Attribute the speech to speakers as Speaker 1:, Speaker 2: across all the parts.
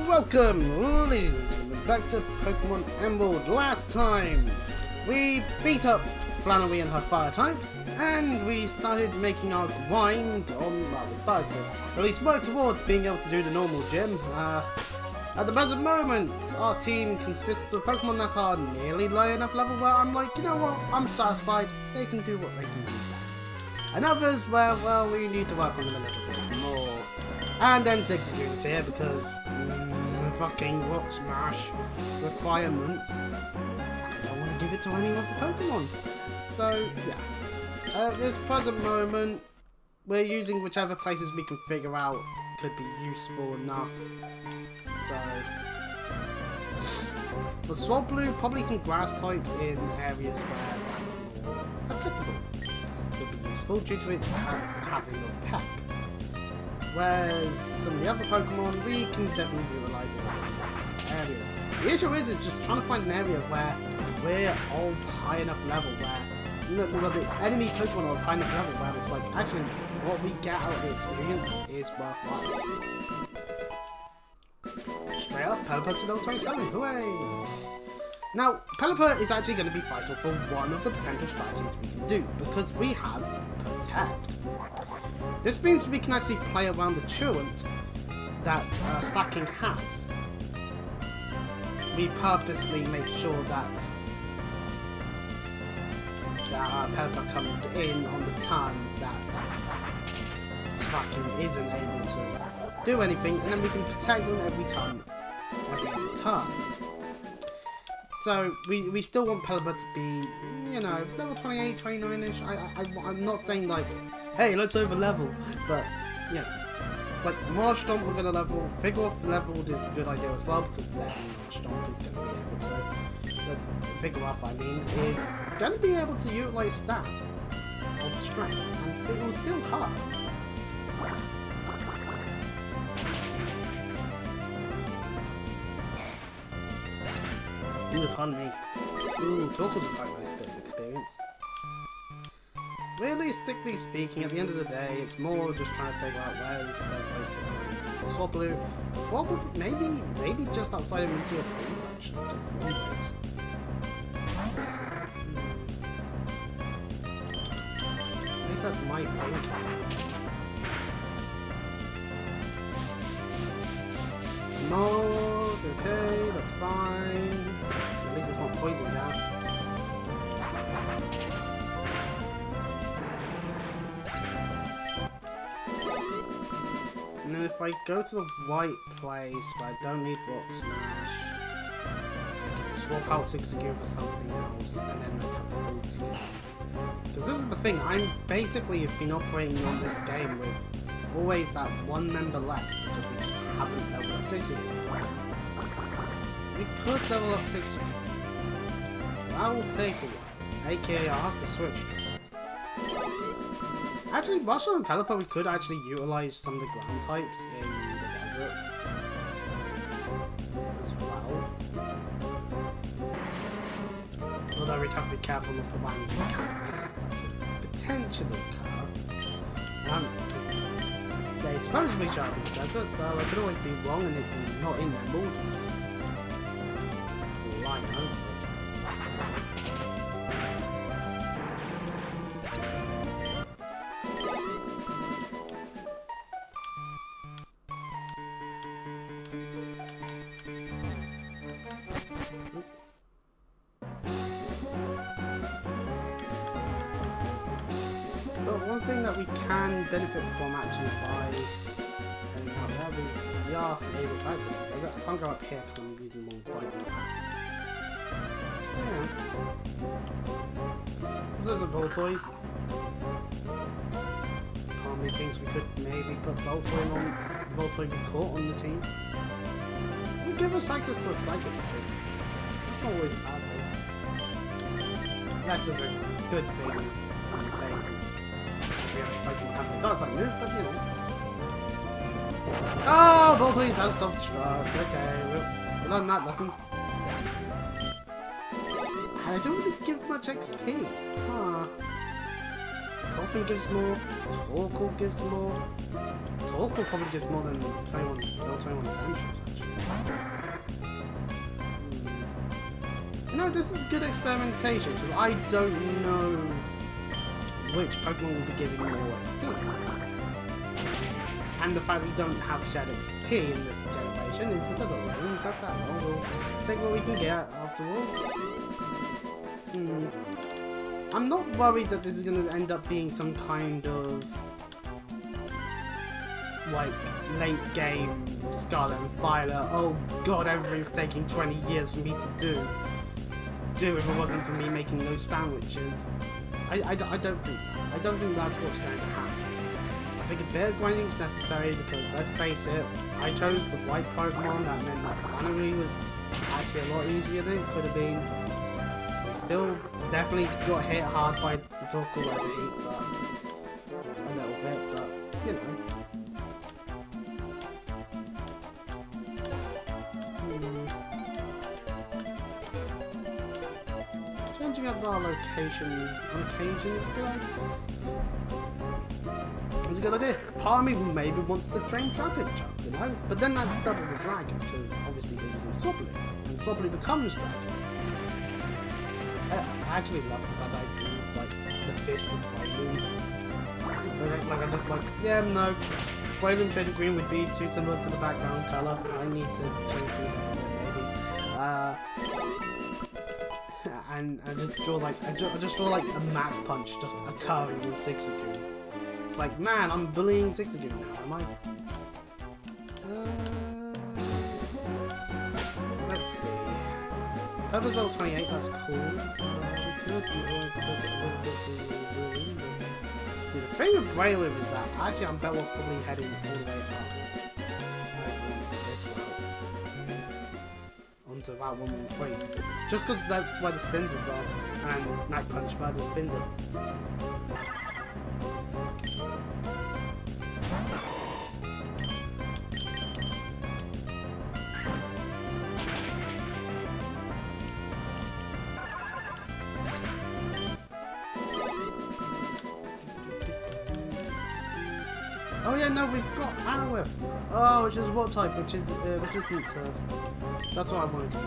Speaker 1: Welcome, ladies and gentlemen, back to Pokemon Emerald. Last time, we beat up Flannery and her fire types, and we started making our grind on, well, we started to at least work towards being able to do the normal gym. At the present moment, our team consists of Pokemon that are nearly low enough level where I'm like, you know what, I'm satisfied, they can do what they can do best. And others where, well, we need to work on them a little bit more. And then Zigzagoon's here because fucking Rock Smash requirements. I don't want to give it to any other Pokemon. So, yeah. At this present moment, we're using whichever places we can figure out could be useful enough. So, for Swablu, probably some grass types in areas where that's more applicable would be useful due to its having of peck. Whereas some of the other Pokemon we can definitely utilize in other areas. The issue is just trying to find an area where we're of high enough level where, you know, the enemy Pokemon are of high enough level where it's like, actually, what we get out of the experience is worthwhile. Straight up, Pelipper to level 27, hooray! Now, Pelipper is actually going to be vital for one of the potential strategies we can do, because we have Protect. This means we can actually play around the Truant that Slacking has. We purposely make sure that Pelipper comes in on the turn that Slacking isn't able to do anything, and then we can protect them every other turn. So we still want Pelipper to be, you know, level 28, 29-ish. I'm not saying like, hey, let's over level, but you know, it's like Marshtomp we're gonna level. Vigoroth leveled is a good idea as well, because then Marshtomp is gonna be able to, Vigoroth I mean, is gonna be able to utilize Staff of Strength, and it will still hurt. Ooh, pardon me. Ooh, Torkoal's a quite nice bit of experience. Realistically speaking, at the end of the day, it's more just trying to figure out where's the best place to go. For Swablu, probably, maybe just outside of Meteor Falls, actually, just always. At least that's my thinking. Smog, okay, that's fine. At least it's not poison gas. And then if I go to the white place where I don't need Rock Smash, I can swap out Zigzagoon for something else, and then I have the full team. Because this is the thing, I'm basically have been operating on this game with always that one member less, because we just haven't leveled up Zigzagoon. We could level up Zigzagoon. That will take a while, aka I'll have to switch. Actually, Marshall and Pelipper, we could actually utilize some of the ground types in the desert as well. Although we'd have to be careful of the one we can potentially cover. They supposedly show up in the desert, but I could always be wrong and it'd be not in Emerald. For all I know. But one thing that we can benefit from actually by going out there is we are able to access it. I can't go up here because I'm using the wrong bike. Yeah. Those are Voltoys. Palmy thinks we could maybe put Voltoy on the Voltoy we caught on the team. We'll give us access to a Psychic too. That's not always a bad thing. Less of a good thing on the days. We actually have a dark type move, but you know. Oh, Voltoys has self-destruct. Okay, we'll learn that lesson. I don't really give much XP. Huh. Coffin gives more. Torkoal gives more. Torkoal probably gives more than 21 Essentials, actually. You know, this is good experimentation, because I don't know which Pokemon will be giving more XP. And the fact we don't have shared XP in this generation is a little lame, but that we'll take what we can get after all. I'm not worried that this is going to end up being some kind of like late game Scarlet and Violet. Oh god, everything's taking 20 years for me to do if it wasn't for me making those sandwiches. I don't think that's what's going to happen. I think a bit of grinding is necessary because, let's face it, I chose the white Pokemon. That meant that Flannery was actually a lot easier than it could have been. It still definitely got hit hard by the Torkoal overheat, but a little bit, but you know. Changing up our location on occasion is a good idea. It's a good idea. Part of me maybe wants to train Trapinch up, you know? But then that's double the dragon, because obviously we're using Swablu, and Swablu becomes dragon. I actually love the fact that I drew, like, the fist of Breloom. Like, I just like, yeah, no. Breloom shaded green would be too similar to the background colour. I need to change things a bit, maybe. And I just draw like, I just draw like a Mach Punch just occurring in Zigzagoon. It's like, man, I'm bullying Zigzagoon now, am I? Let's see. Purple's level 28, that's cool. See, the thing with Breloom is that actually I'm better off probably heading all the way up. Into this route. Onto Route 113. Just because that's where the Spinders are, and Mach Punch by the Spinder. Oh yeah, no, we've got Arrowith. Oh, which is what type? Which is resistant to... That's what I wanted to use.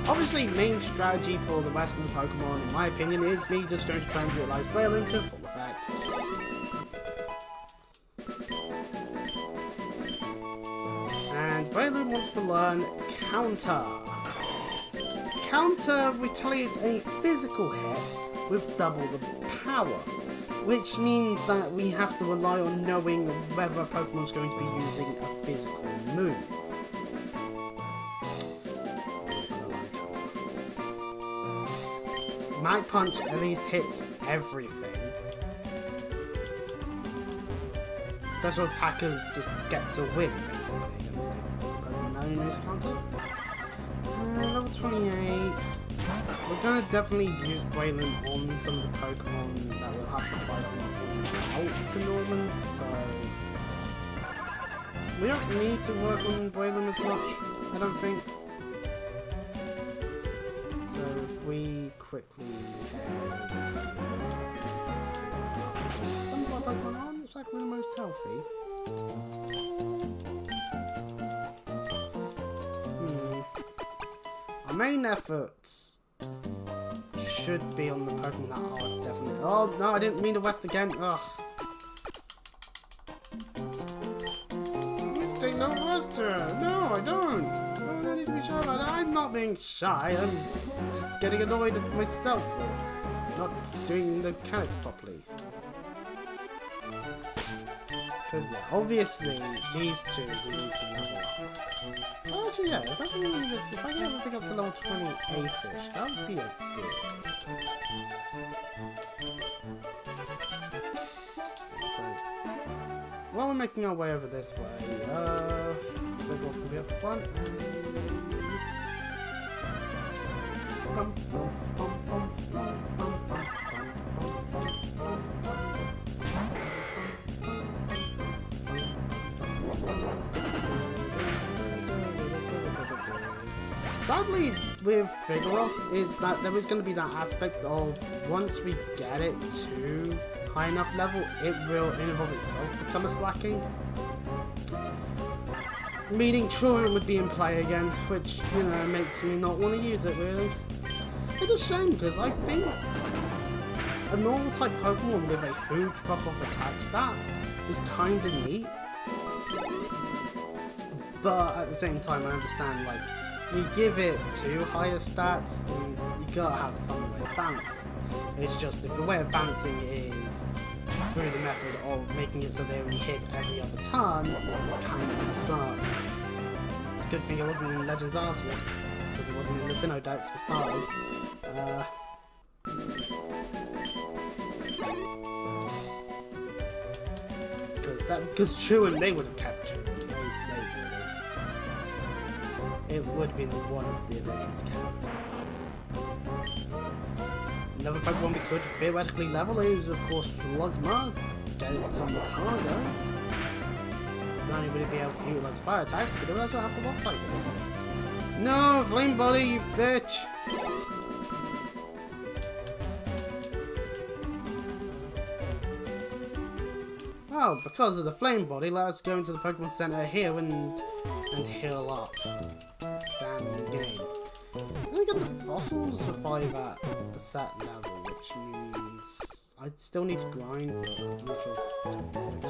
Speaker 1: Obviously, main strategy for the rest of the Pokemon, in my opinion, is me just going to try and utilize Breloom to full effect. And Breloom wants to learn Counter. Counter retaliates a physical hit with double the power, which means that we have to rely on knowing whether a Pokemon is going to be using a physical move. Mach Punch at least hits everything. Special attackers just get to win, basically, against it. Pokemon known as Counter. Level 28. We're gonna definitely use Breloom on some of the Pokemon that will have to fight on out to Norman, so... We don't need to work on Breloom as much, I don't think. We quickly head. Some of our Pokemon aren't exactly the most healthy. Our main efforts should be on the Pokemon that are definitely. Oh no, I didn't mean to West again. Ugh. You take no Western. No, I don't. I need to be shy about it. I'm not being shy. I'm just getting annoyed at myself for not doing the mechanics properly. Because yeah, obviously these two we need to level up. Oh, actually, yeah, if I can get everything up to level 28-ish, that would be a good. So, while we're making our way over this way, Big will be up front. Sadly, with Figure-Off is that there is going to be that aspect of once we get it to high enough level, it will in and of itself become a slacking. Meaning Truant would be in play again, which, you know, makes me not want to use it really. It's a shame because I think a normal type Pokemon with a huge drop-off attack stat is kind of neat. But at the same time, I understand, like, you give it to higher stats, you gotta have some way of balancing. It's just if the way of balancing is through the method of making it so they only hit every other turn, it kind of sucks. It's a good thing it wasn't in Legends Arceus, because it wasn't in the Sinnoh Dex for starters. Because Truant, they would have kept Truant. It would have been one of the abilities kept. Another Pokemon we could theoretically level is, of course, Slugma. Get it from the cargo. Not only would it be able to utilize fire types, but it would also have the rock type. No, Flame Body, you bitch! Oh, because of the Flame Body, let us go into the Pokemon Center here and heal up. Damn game. I think the fossils survive at a set level, which means I still need to grind, but I'm not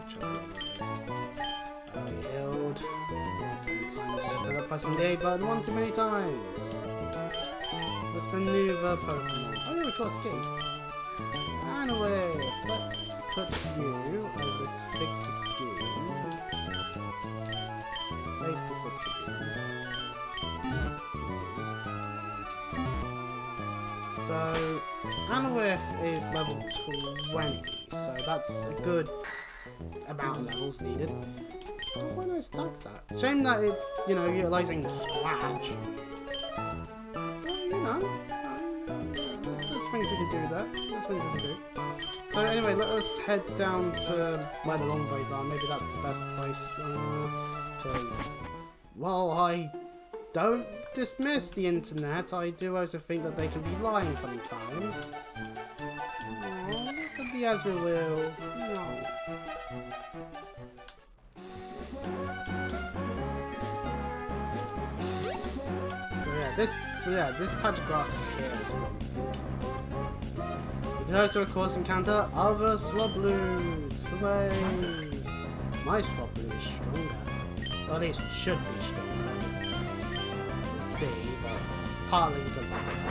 Speaker 1: sure healed. Sometimes just end up pressing the A button one too many times. Let's maneuver Pokemon. Oh yeah, of course, escape. Anyway, let's put you over 6 again. Place the 6 again. So, Anawith is level 20, so that's a good amount of levels needed. Oh, why not stack that? Shame that it's, you know, utilizing Splash. Well, you know, there's things we can do there. There's things we can do. So anyway, let us head down to where the long ways are. Maybe that's the best place. Because, while I don't dismiss the internet, I do also think that they can be lying sometimes. Oh, look at the Azurill. No. So yeah, this patch of grass here is what I'm thinking of. We can also, of course, encounter other Swablues. Hooray! My Swablu is stronger. Or at least it should be stronger. We'll see, but partly because of this.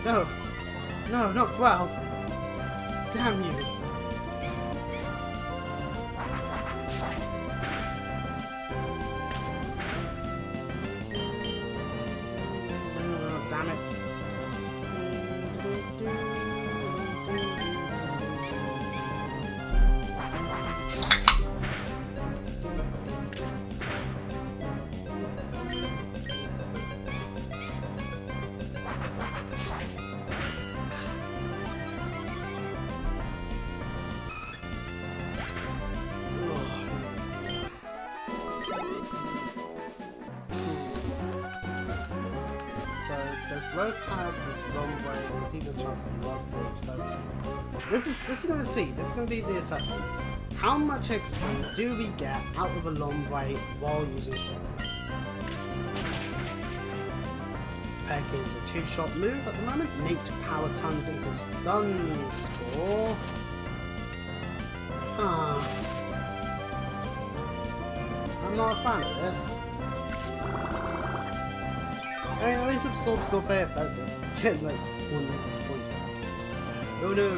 Speaker 1: No! No, not Growl! Damn you! Damn it. There's road tabs, there's long ways, there's even a chance for lost leave, so this is gonna be the assessment. How much XP do we get out of a long way while using shot? Pecking is a 2-shot move at the moment. Nate power tons into stun score. I'm not a fan of this. I mean, at least Absorb's not very effective. Get like 1 point. Oh no.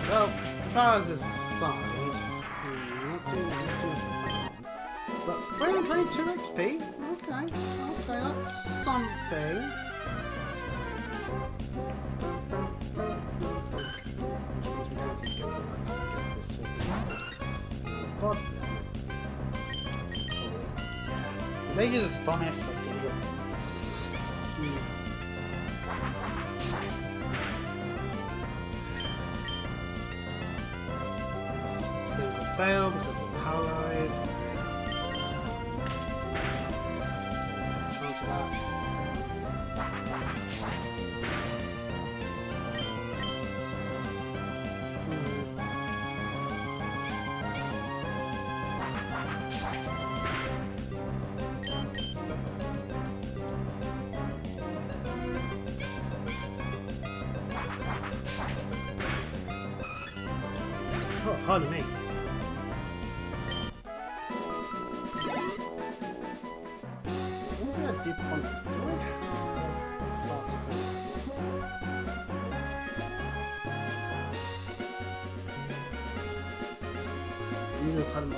Speaker 1: Well, Bowser's aside. Not too but 322 XP? Okay, that's something. But they get astonished like idiots. Single fail because we're paralyzed. Chance of that. Oh, pardon me. What do I do points? Do I have fast food? No, pardon me.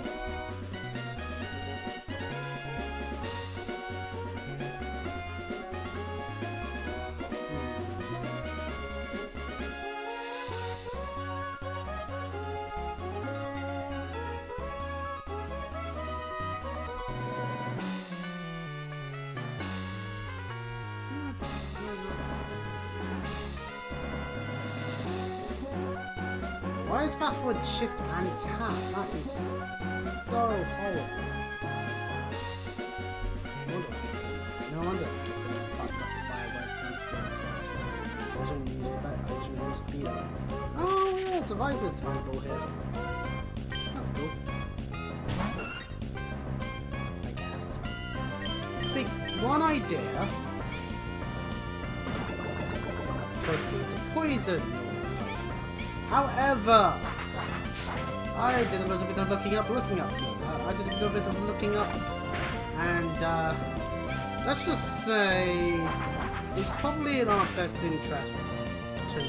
Speaker 1: Why is fast forward shift and tap? That is so horrible. No wonder I fucked up firework. I shouldn't use speed up. Oh yeah, survivor's findable here. That's cool. I guess. See, one idea could be to poison. However, I did a little bit of looking up. I did a little bit of looking up, and let's just say it's probably in our best interest to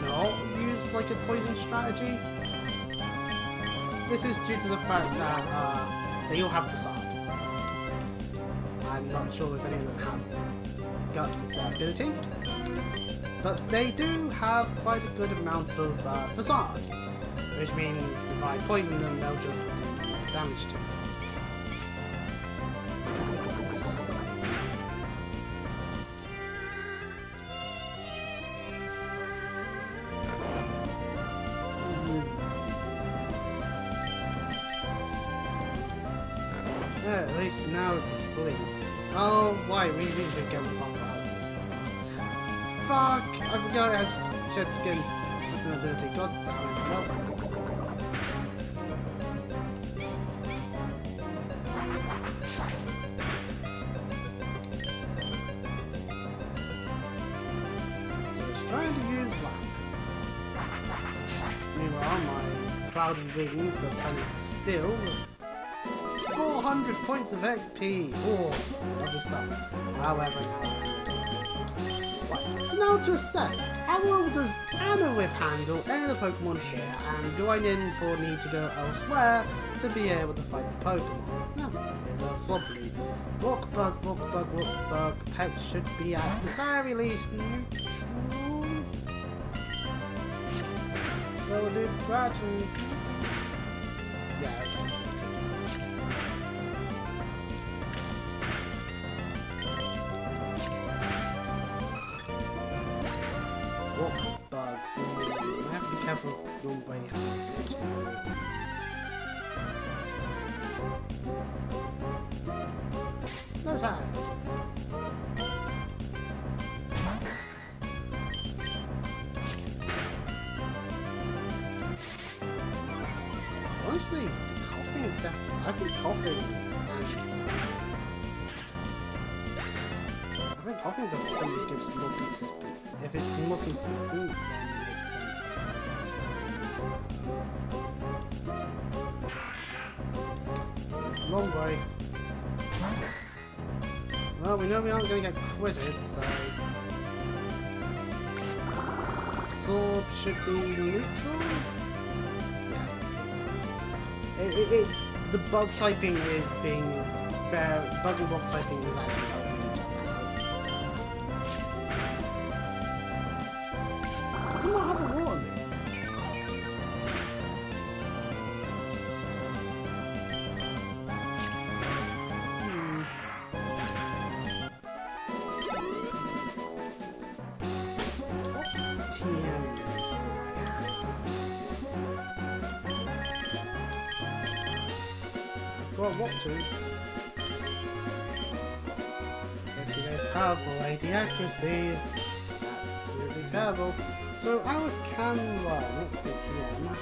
Speaker 1: not use like a poison strategy. This is due to the fact that they all have facade. I'm not sure if any of them have guts as their ability. But they do have quite a good amount of facade, which means if I poison them, they'll just do damage to me. Yeah, at least now it's asleep. Oh, why? We should get with vampires. Fuck! I forgot it has shed skin. That's an ability. God damn it. Nope. So it's trying to use whack. Meanwhile, my clouded wings that turn into steel. 400 points of XP. Oh, other stuff. However, so now to assess, how well does Anna handle any of the Pokemon here, and do I need to go elsewhere to be able to fight the Pokemon? Now, here's a Swablu. Walk bug, pet should be at the very least neutral. So we'll do the scratch and... yeah, okay, it's neutral. Walk bug. I have to be careful of the way I potentially no time. Honestly, coughing is definitely. I think coughing definitely gives more consistent. If it's more consistent, then it makes sense. It's a long way. Well, we know we aren't going to get critted, so absorb should be neutral. Yeah, neutral. The bug typing is being fair. Bug and block typing is actually helping each other out. Does it not have a water move? Well, what to? 50 days powerful, 80 accuracies. Absolutely terrible. So out of can run, not 51.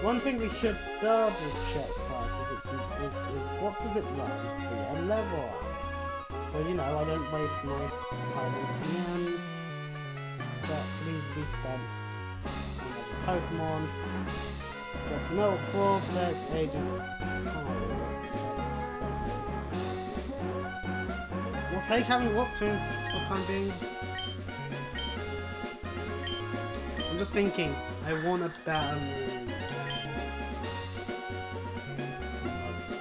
Speaker 1: One thing we should double check first is what does it run via level up? So you know, I don't waste my time on TMs that needs to be spent on the Pokemon. That's Milk, Vortex, Agent, we'll take having Walk to for the time being. I'm just thinking, I want a better move. Mud Spray.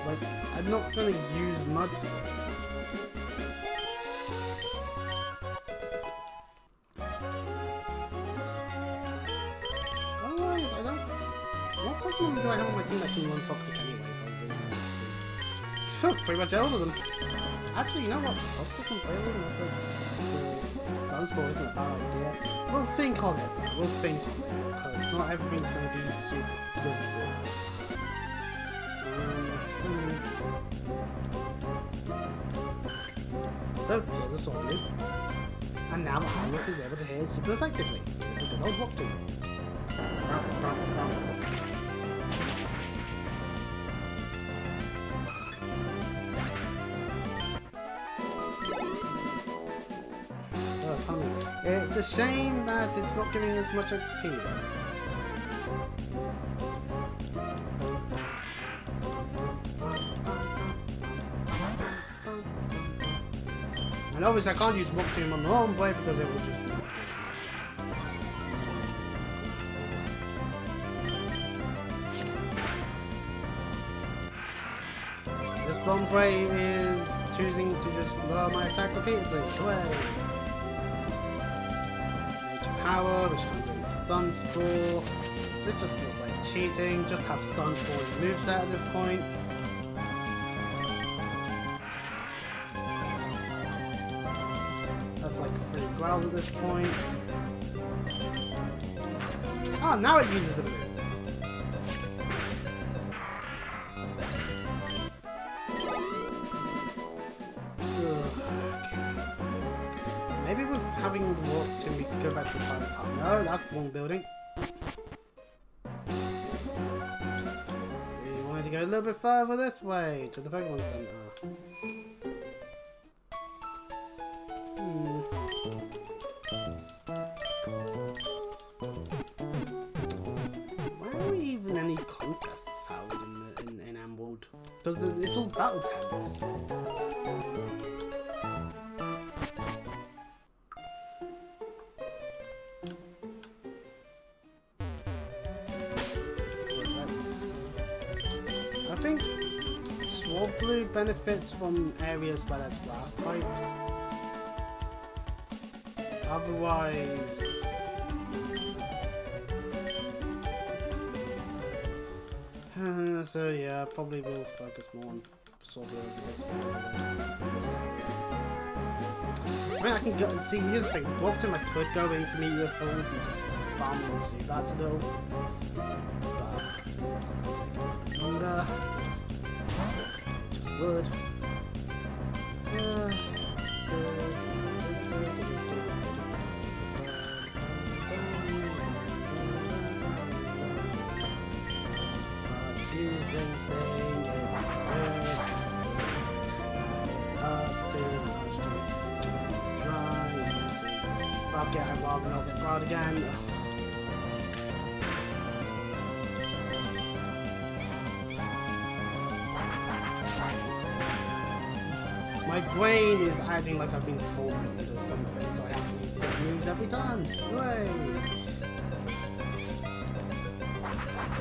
Speaker 1: Like, I'm not gonna use Mud Spray. Otherwise, I don't. What Pokemon do I have on my team that can run Toxic anyway? If I really want to. Sure, pretty much all of them. Actually, you know what? Toxic and Failing with the Stun Spore isn't a bad idea. We'll think on it though. We'll think on it. Because not everything's going to be super good with. So, here's a Sword Loop. And now Howlif is able to hit super effectively. With a good old Rock Tomb. It's a shame that it's not giving as much XP though. And obviously I can't use Rock Tomb on the long play because it will just not do this Lombre is choosing to just lower my attack repeatedly. Away! Power, which turns into Stun Spore. This just feels like cheating. Just have Stun Spore and moveset at this point. That's like 3 growls at this point. Ah, now it uses a move. Maybe with having the walk to we can go back to the private park. No, that's the wrong building. We wanted to go a little bit further this way to the Pokemon Center. Why are we even any contests held in Emerald? Because it's all battle tents. I think Swablu benefits from areas where there's grass types. Otherwise, so yeah, probably will focus more on Swablu over this area. I mean, I can go see. Here's the thing: Rock Tomb, I could go into Meteor Falls and just farm and see that's a little. Longer, just wood. Yeah. Using saying is good. It's too much to try. Fuck it, I'd rather not get caught again. My brain is acting like I've been tormented or something, so I have to use good moves every time. Hooray!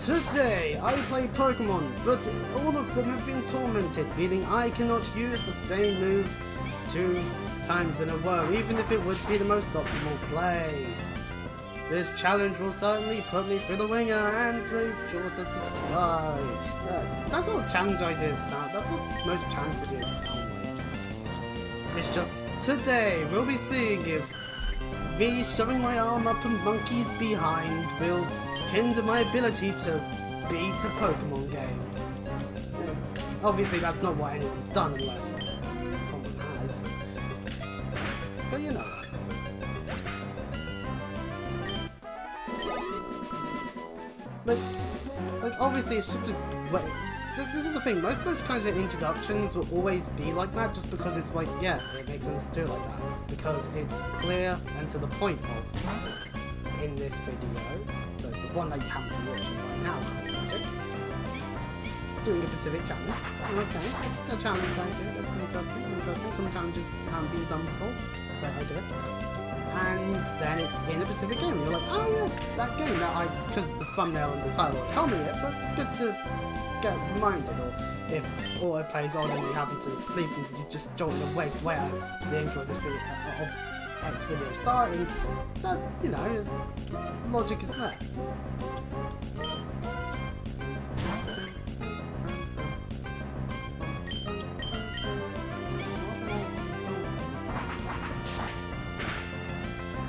Speaker 1: Today I play Pokemon, but all of them have been tormented, meaning I cannot use the same move 2 times in a row, even if it would be the most optimal play. This challenge will certainly put me through the ringer, and make sure to subscribe. That's what challenge ideas sound. That's what most challenge videos sound like. It's just today we'll be seeing if me shoving my arm up a monkey's behind will hinder my ability to beat a Pokemon game. Obviously that's not what anyone's done unless someone has. But you know. Like obviously it's just a way. This is the thing, most of those kinds of introductions will always be like that just because it's like, yeah, it makes sense to do it like that. Because it's clear and to the point of, in this video, so the one that you happen to be watching right now, doing a Pacific challenge. Okay, a challenge idea, that's interesting. Some challenges haven't been done before, great idea. And then it's in a Pacific game, you're like, oh yes, that game that because the thumbnail and the title told me it, but it's good to get reminded, or if auto plays on and you happen to sleep and you just join awake where it's the intro of this video, of X video starting, that, you know, logic is there.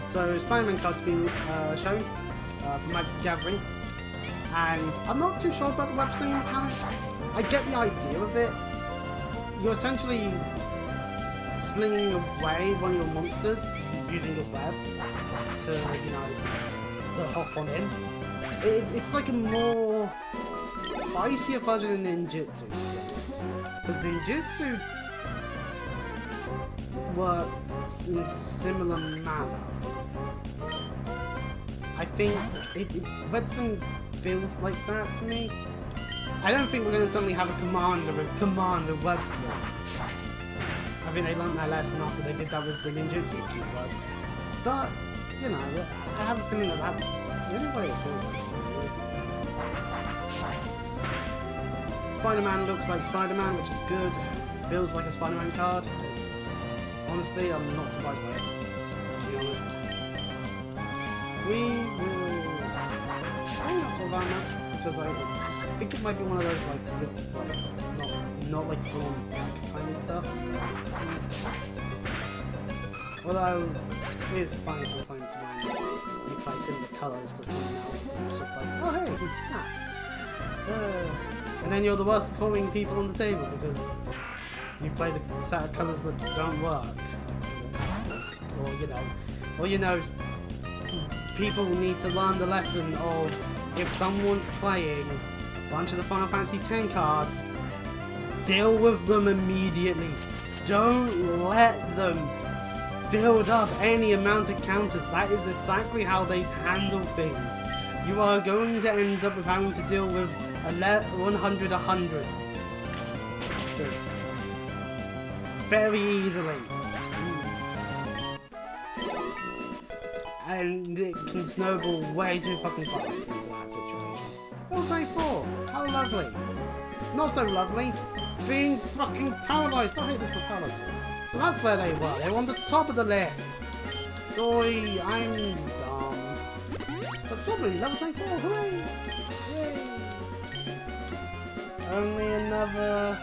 Speaker 1: So Spider-Man cards being shown from Magic the Gathering, and I'm not too sure about the web slinging mechanic. I get the idea of it. You're essentially slinging away one of your monsters using your web to, you know, to hop on in. It's like a more spicier version of ninjutsu, to be honest, because ninjutsu works in similar manner. I think Redstone feels like that to me. I don't think we're going to suddenly have a commander with Commander Web Sling. I think they learned their lesson after they did that with the ninjutsu keyword. But, you know, I have a feeling that that's really what it feels like. Spider-Man looks like Spider-Man, which is good. Feels like a Spider-Man card. Honestly, I'm not surprised by it, to be honest. We will try not to that much, because I think it might be one of those, like, it's like not like full kind of stuff. So. Although it is funny sometimes when you play similar colours to someone else, and it's just like, oh hey, it's that. And then you're the worst performing people on the table because you play the set of colours that don't work, or you know, people need to learn the lesson of if someone's playing a bunch of the Final Fantasy X cards, deal with them immediately. Don't let them build up any amount of counters. That is exactly how they handle things. You are going to end up with having to deal with 100 things very easily. And it can snowball way too fucking fast into that situation. Level 24, how lovely. Not so lovely, being fucking paralysed. I hate this for paralysis. So that's where they were. They were on the top of the list. Oi, I'm dumb. But Soblin, level 24, hooray! Hooray! Only another...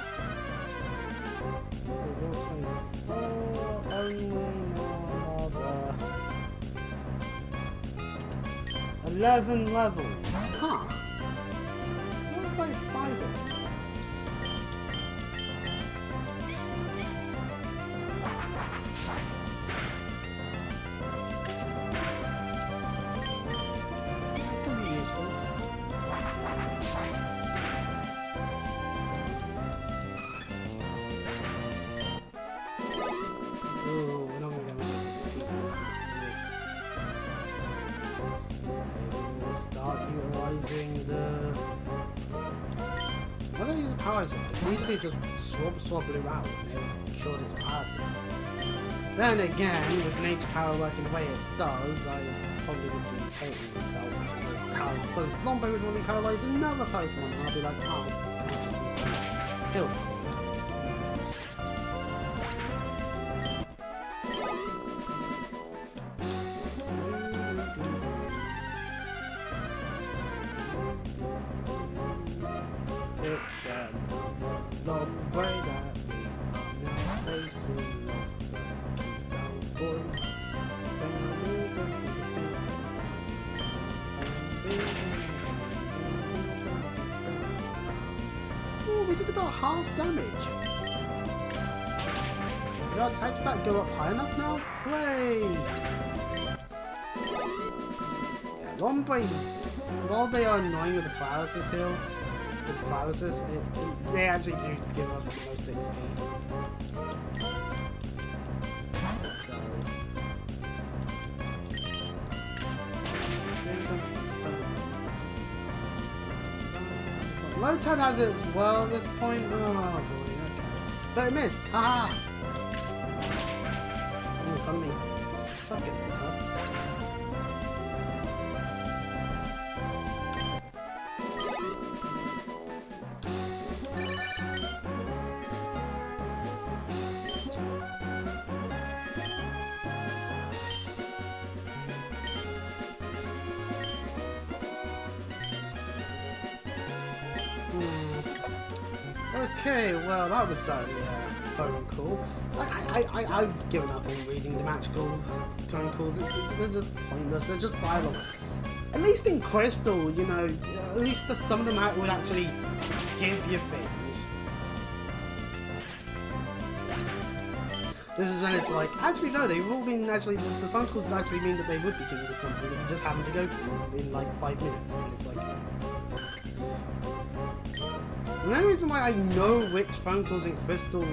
Speaker 1: So level 24, only another... 11 levels. Huh. What if I 5 of those? That could be useful. Ooh, we're not going to get much XP from that. Start utilizing the... Why don't I use a power swap? I usually just swap Blue out and it cured his passes. Then again, with nature power working the way it does, I probably would be hating himself because Lombre would want to paralyze another Pokemon, and I'll be like, oh, kill them. It's Lombre that we are now facing off. Oh, we did about half damage. Did our attack stat go up high enough now? Way! Yeah, Lombres, while they are annoying with the paralysis heal, with paralysis, they actually do give us the most XP. So. Lotad has it as well at this point. Oh boy, okay. But it missed. Haha! Oh, come me. Suck it, huh? Okay, well that was phone call. I've given up on reading the magical phone calls. They're just pointless. They're just dialogue. At least in Crystal, you know, at least some of them would actually give you things. This is when it's like, actually no, they've all been actually, the phone calls actually mean that they would be giving you something. You just happen to go to them in like 5 minutes, and it's like. And the only reason why I know which phone calls in Crystal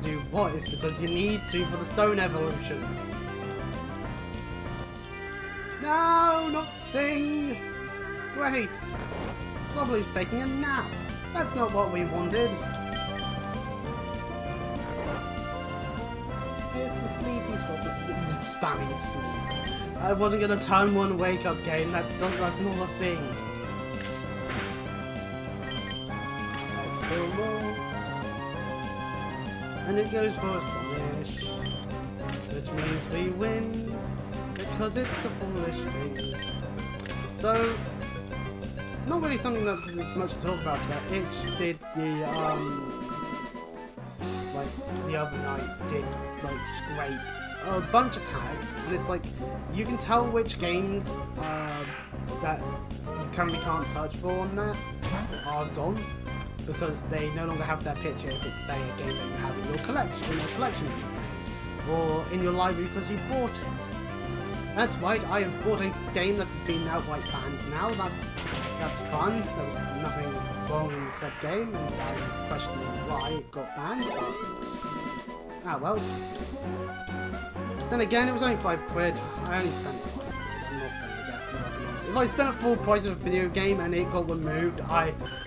Speaker 1: do what is because you need to for the stone evolutions. No, not sing! Wait! Swobbly's taking a nap. That's not what we wanted. It's a sleepy Swobbly. Spamming sleep. I wasn't gonna turn one wake up game. That's not a thing. And it goes for Astonish, which means we win, because it's a foolish thing. So, not really something that there's much to talk about, but Itch did the, like, the other night, did, like, scrape a bunch of tags, and it's like, you can tell which games, that you currently can't search for on there are gone. Because they no longer have their picture if it's, say, a game that you have in your collection, or in your library because you bought it. That's right, I have bought a game that has been outright banned now. That's fun. There was nothing wrong in said game, and I'm questioning why it got banned. But, ah well. Then again, it was only £5. I only spent £5. I'm not going to get honest. If I spent a full price of a video game and it got removed,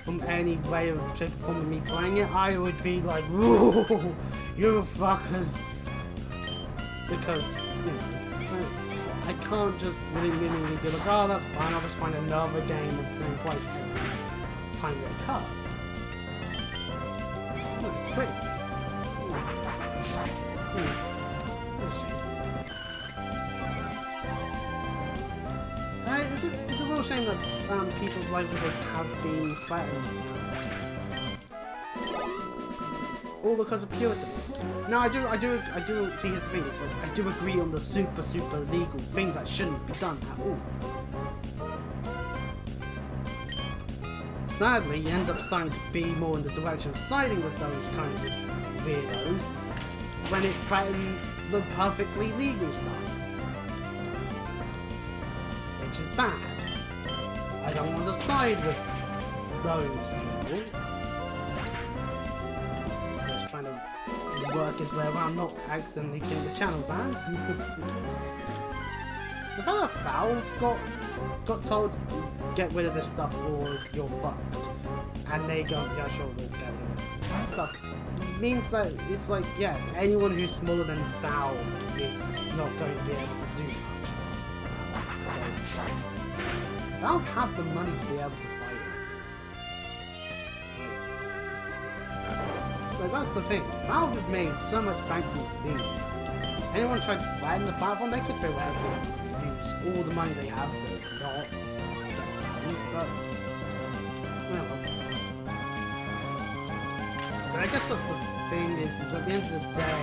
Speaker 1: from any way of shape or form of me playing it, I would be like, "Whoa, you fuckers!" Because you know, I can't just really be like, "Oh, that's fine. I'll just find another game at the same price every time it occurs." Quick. It's a real shame that people's livelihoods have been threatened. All because of Puritans. Now I do see, here's the thing, it's like, I do agree on the super legal things that shouldn't be done at all. Sadly, you end up starting to be more in the direction of siding with those kinds of weirdos when it threatens the perfectly legal stuff. Which is bad. I don't want to side with those people. Just trying to work his way around not accidentally getting the channel banned. The fact that Valve got told, get rid of this stuff or you're fucked, and they go, yeah sure, we'll get rid of it. That stuff means that it's like, yeah, anyone who's smaller than Valve is not going to be able to do much. Valve have the money to be able to fight it. Like, that's the thing. Valve have made so much bank from Steam. Anyone tried to threaten the platform, they could very well use all the money they have to not get fans, but well. But I guess that's the thing is at the end of the day,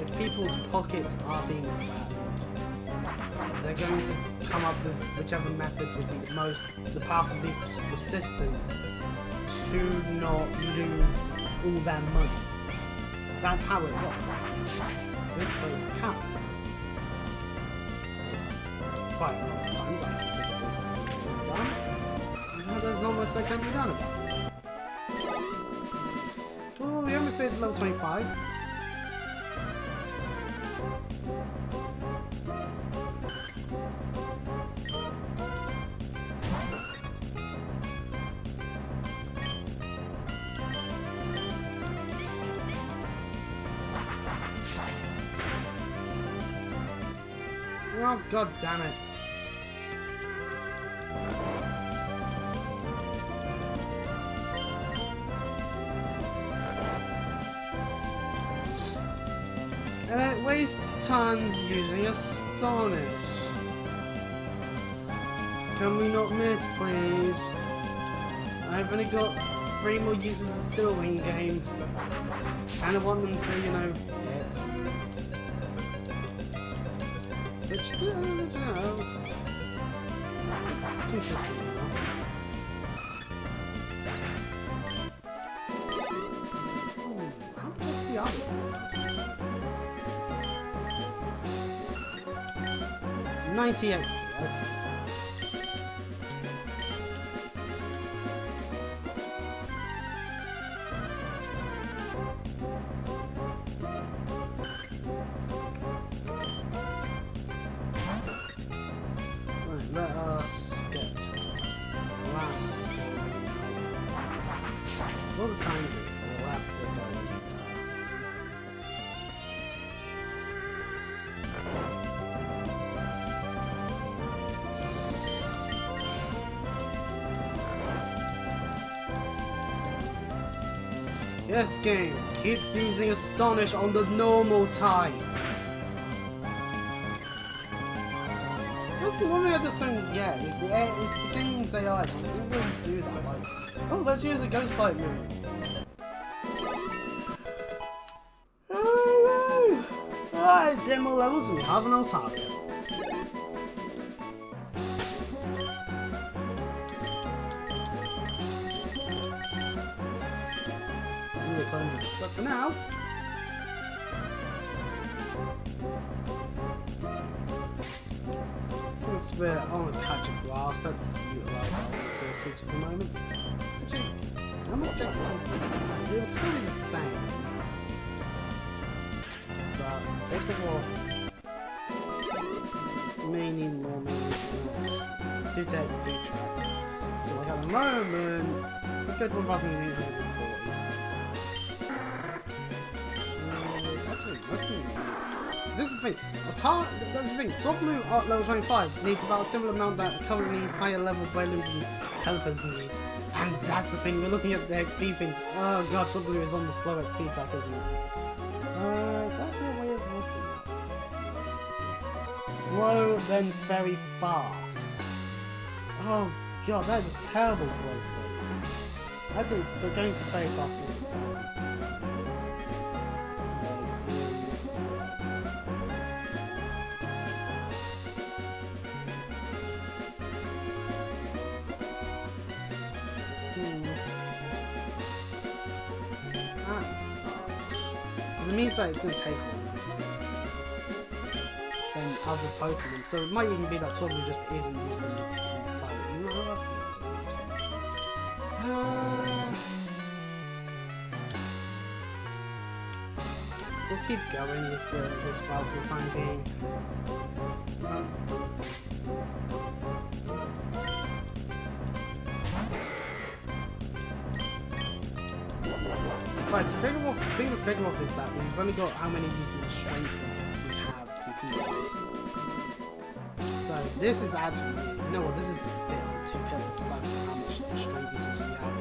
Speaker 1: if people's pockets are being flattened, they're going to come up with whichever method would be the path of least resistance to not lose all their money. That's how it works. Because capitalism. It's quite a lot of times I consider this to be done. And there's not much that can be done about it. Oh, we almost made it to level 25. Oh, god damn it. And it wastes tons using Astonish. Can we not miss, please? I've only got 3 more users of still in game. And I want them to, you know, hit. Which, you know, consistent enough. Ooh, how much XP are we? 90 XP, okay. Let us get to the last story. For the time being, we'll have to go Yes, game. Keep using Astonish on the normal type. That's the one thing I just don't get. It's the game's AI. They always do that. Like, oh, let's use a ghost type move. Oh no! Alright, 10 more levels and we have an target. But for now, since we're on a patch of grass, let's utilise our resources for the moment. Actually, how much XP? It would still be the same. But take them off. May need more maintenance. 2 to XP tracks. So like at the moment, a good 1,840. So this is the thing. That's the thing. Swap Blue at level 25 needs about a similar amount that currently higher level Breloons and Helpers need. And that's the thing. We're looking at the XP things. Oh god, Swap Blue is on the slow XP track, isn't it? It's actually a way of looking at it. Slow, then very fast. Oh god, that is a terrible growth rate. Actually, we're going to very fast. That sucks. Because it means that it's going to take longer than other Pokemon. So it might even be that Sword just isn't using the fight. You know how I feel. We'll keep going with this battle for the time being. Besides, the thing to figure off is that we've only got how many uses of strength we have PP wise. So this is actually, you know what, this is a bit of a two-pill aside from how much strength usage you have.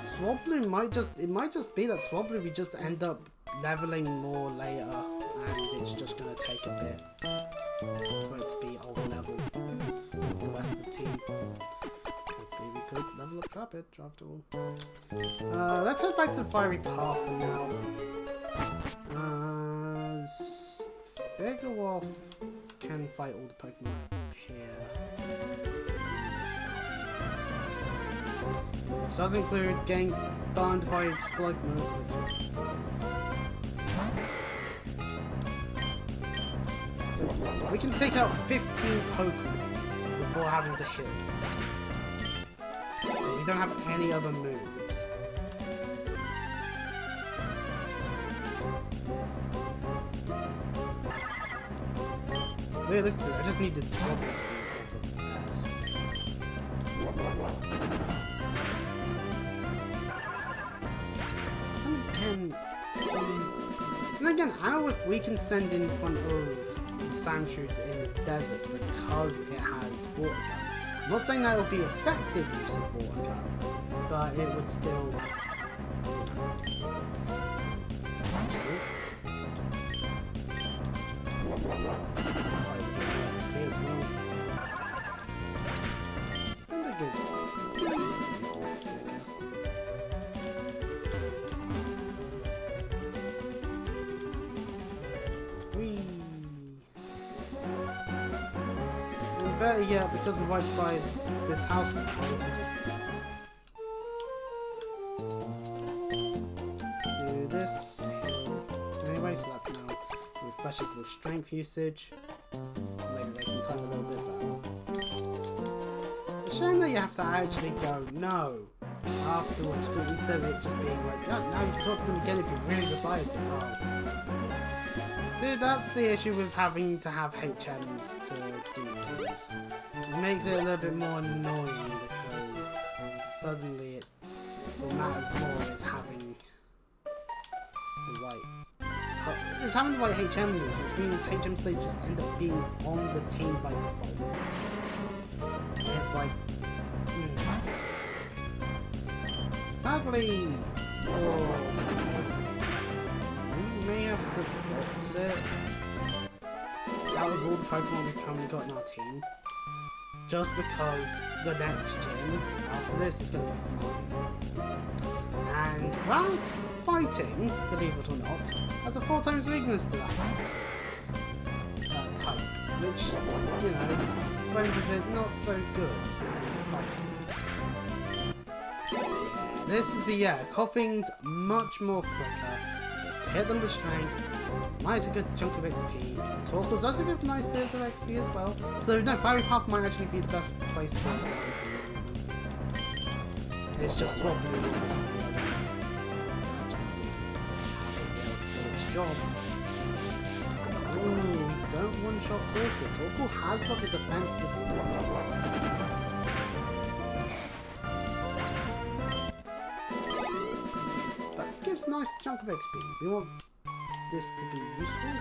Speaker 1: Swablu might just be that Swablu we just end up leveling more later, and it's just going to take a bit for it to be of level with the rest of the team. Maybe we could level up Trapid after all. Let's head back to the Fiery Path for now. Vigoroth can fight all the Pokemon here. This does include getting burned by Slugmas, which is... So we can take out 15 Pokemon before having to heal. We don't have any other moves. Realistically, I just need to swap it to be the best. And again, I don't know if we can send in front of the Sandshrews in the desert because it has water gun. I'm not saying that would be effective use of water gun, but it would still... XP as well. Spender gives XP, I guess. Whee! And better yet, because we're right by this house now, we can just do this. Anyway, so that's now refreshes the strength usage. Maybe wasting time a little bit, but it's a shame that you have to actually go no afterwards, instead of it just being like, yeah, now you can talk to them again if you really decide to. Oh. Dude, that's the issue with having to have HMs to do things. It makes it a little bit more annoying because suddenly what matters more is having the right. It's having the right HM moves, which means HM states just end up being on the team by default. And it's like... Sadly, we may have to box it out of all the Pokemon we've currently got in our team. Just because the next gym after this is going to be flying. And whilst fighting, believe it or not, has a 4 times weakness to that type, which, you know, renders it not so good in fighting. This is coughing's much more quicker. Just hit them with strength. It's a nice good chunk of XP. Torkoal's also give a nice bit of XP as well. So no, Fiery Path might actually be the best place to go. It's just swapping it with this job. Ooh, don't one-shot Torkoal. Torkoal has got the defense to support. But it gives a nice chunk of XP. We want this to be useful,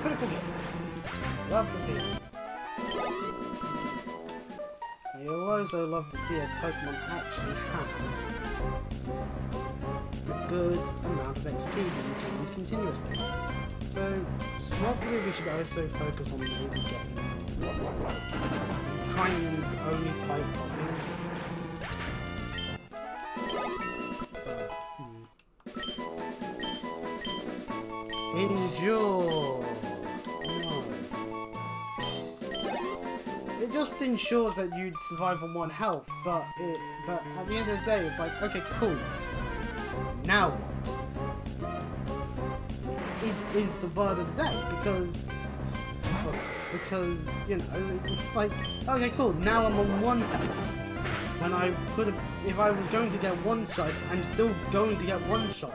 Speaker 1: critical hits. Love to see it. You'll also love to see a Pokemon actually have a good amount of XP being gained continuously. So, probably we should also focus on maybe getting... trying and only fight Coffins. Endure! No. It just ensures that you survive on 1 health, but at the end of the day, it's like, okay, cool. Now what? Is the word of the day, because, you know, it's just like, okay, cool, now I'm on 1 health. When I could have, if I was going to get 1 shot, I'm still going to get 1 shot.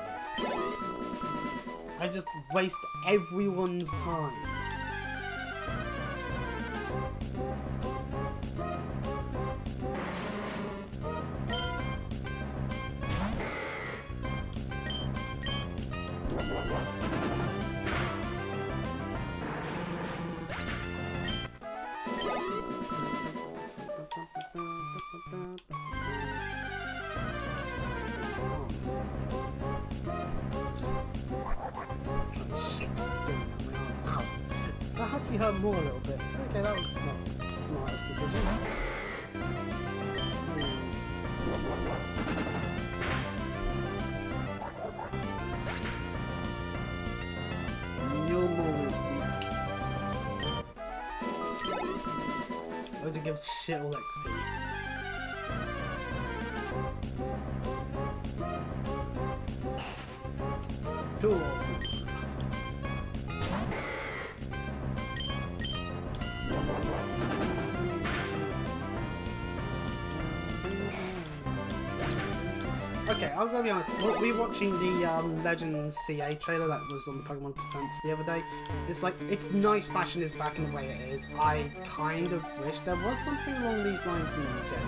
Speaker 1: I just waste everyone's time. actually hurt more a little bit. Okay, that was not the smartest decision. Your mole is weak. Oh, to give shit all XP. Cool. Okay, I'll go be honest. We were watching the Legends CA trailer that was on the Pokemon Presents the other day. It's like, it's nice fashion is back in the way it is. I kind of wish there was something along these lines in Gen.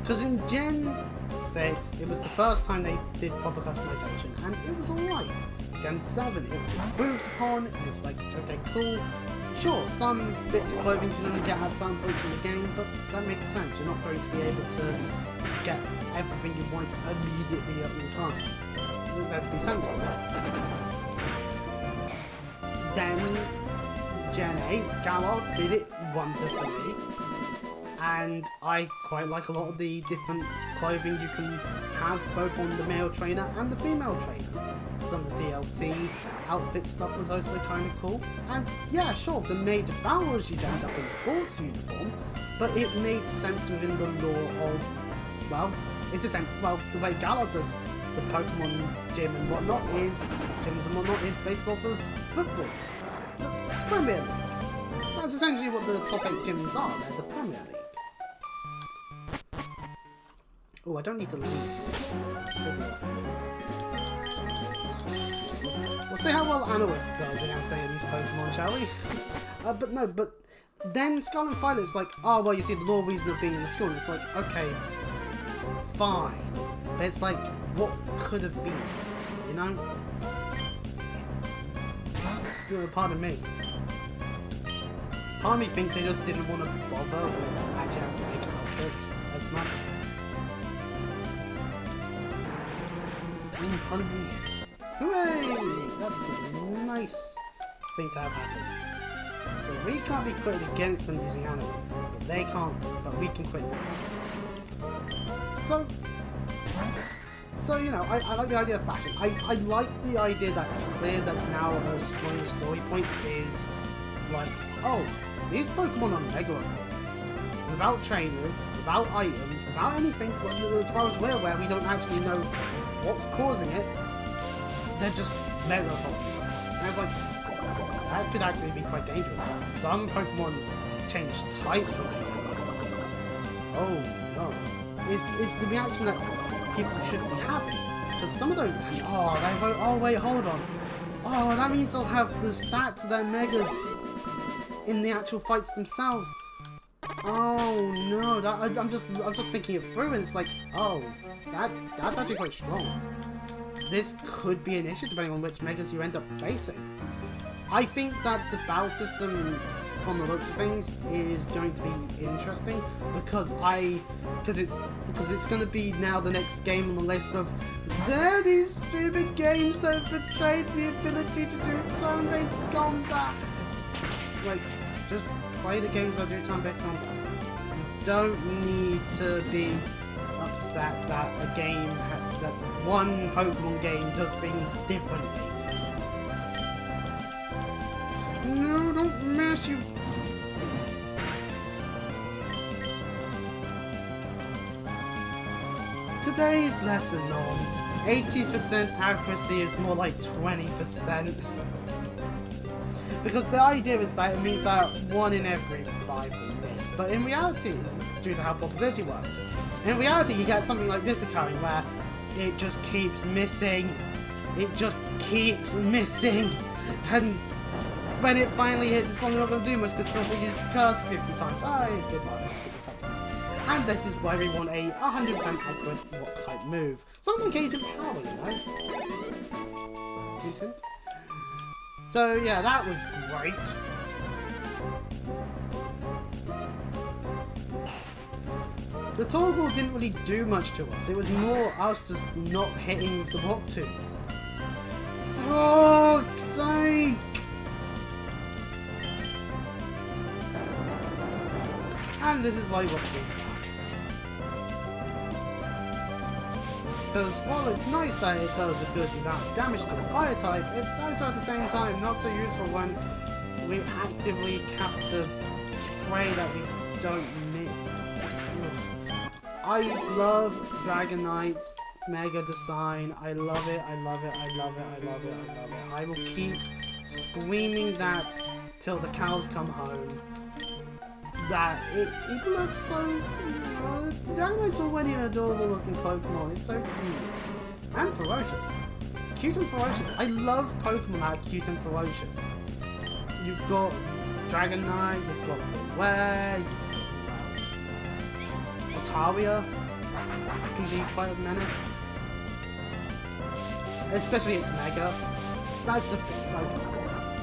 Speaker 1: Because in Gen 6, it was the first time they did proper customization, and it was alright. Gen 7, it was improved upon, it's like, okay, cool. Sure, some bits of clothing you can only get at some points in the game, but that makes sense. You're not going to be able to get everything you want immediately at all times. Let's be sensible there. Then, Gen 8, Galar did it wonderfully. And I quite like a lot of the different clothing you can have both on the male trainer and the female trainer. Some of the DLC outfit stuff was also kind of cool. And yeah, sure, the major battles you'd end up in sports uniform, but it made sense within the lore of, well, it's the same, well, the way Galar does the Pokemon gym and whatnot is, gyms and whatnot is based off of football. The Premier League. That's essentially what the top 8 gyms are, they're the Premier League. Oh, I don't need to leave. We'll see how well Anowith does against any of these Pokemon, shall we? But then Scarlet and Violet's like, oh, well, you see, the lore reason of being in the school, and it's like, okay, fine. But it's like, what could have been, you know? Pardon me. Part of me thinks they just didn't want to bother with actually having to make outfits as much. Pardon me. Hooray! That's a nice thing to have happen. So we can't be quitted against when using Anowith, but they can't, but we can quit that. So you know, I like the idea of fashion. I like the idea that it's clear that now one of the story points is like, oh, these Pokemon are Mega Evolving. Without trainers, without items, without anything, as far as we're aware, we don't actually know what's causing it. They're just Mega Evolving. And I was like, that could actually be quite dangerous. Some Pokemon change types when they evolve. Oh no. It's the reaction that people shouldn't be having. Because some of those, oh wait, hold on. Oh, that means they'll have the stats of their Megas in the actual fights themselves. Oh no, I'm just thinking it through, and it's like, oh, that's actually quite strong. This could be an issue depending on which Megas you end up facing. I think that the battle system, from the looks of things, is going to be interesting because it's going to be now the next game on the list of they're these stupid games that have betrayed the ability to do turn-based combat. Like, just play the games that do turn-based combat. You don't need to be upset that that one Pokemon game does things differently. No, don't mess you. Today's lesson on 80% accuracy is more like 20%. Because the idea is that it means that 1 in every 5 will miss. But in reality, due to how probability works, in reality you get something like this occurring where it just keeps missing. It just keeps missing. And when it finally hits, it's probably not going to do much because still use the curse 50 times. I did my basic effectiveness. And this is why we want a 100% accurate rock type move. Something like Agent Power, you know? Intent. So yeah, that was great. The Torkoal didn't really do much to us. It was more us just not hitting with the rock tubes. For fuck's sake! And this is why you want to bring it back. Because while it's nice that it does a good amount of damage to a fire type, it's also at the same time not so useful when we actively have to pray that we don't miss. I love Dragon Knight's Mega design. I love it, I love it, I love it, I love it, I love it. I will keep screaming that till the cows come home. That it looks so... Dragon Knight's already an adorable looking Pokemon. It's so cute. And ferocious. Cute and ferocious. I love Pokemon that are cute and ferocious. You've got Dragon Knight, you've got Beware, you've got Otaria. Can be quite a menace. Especially its Mega. That's the thing. It's like,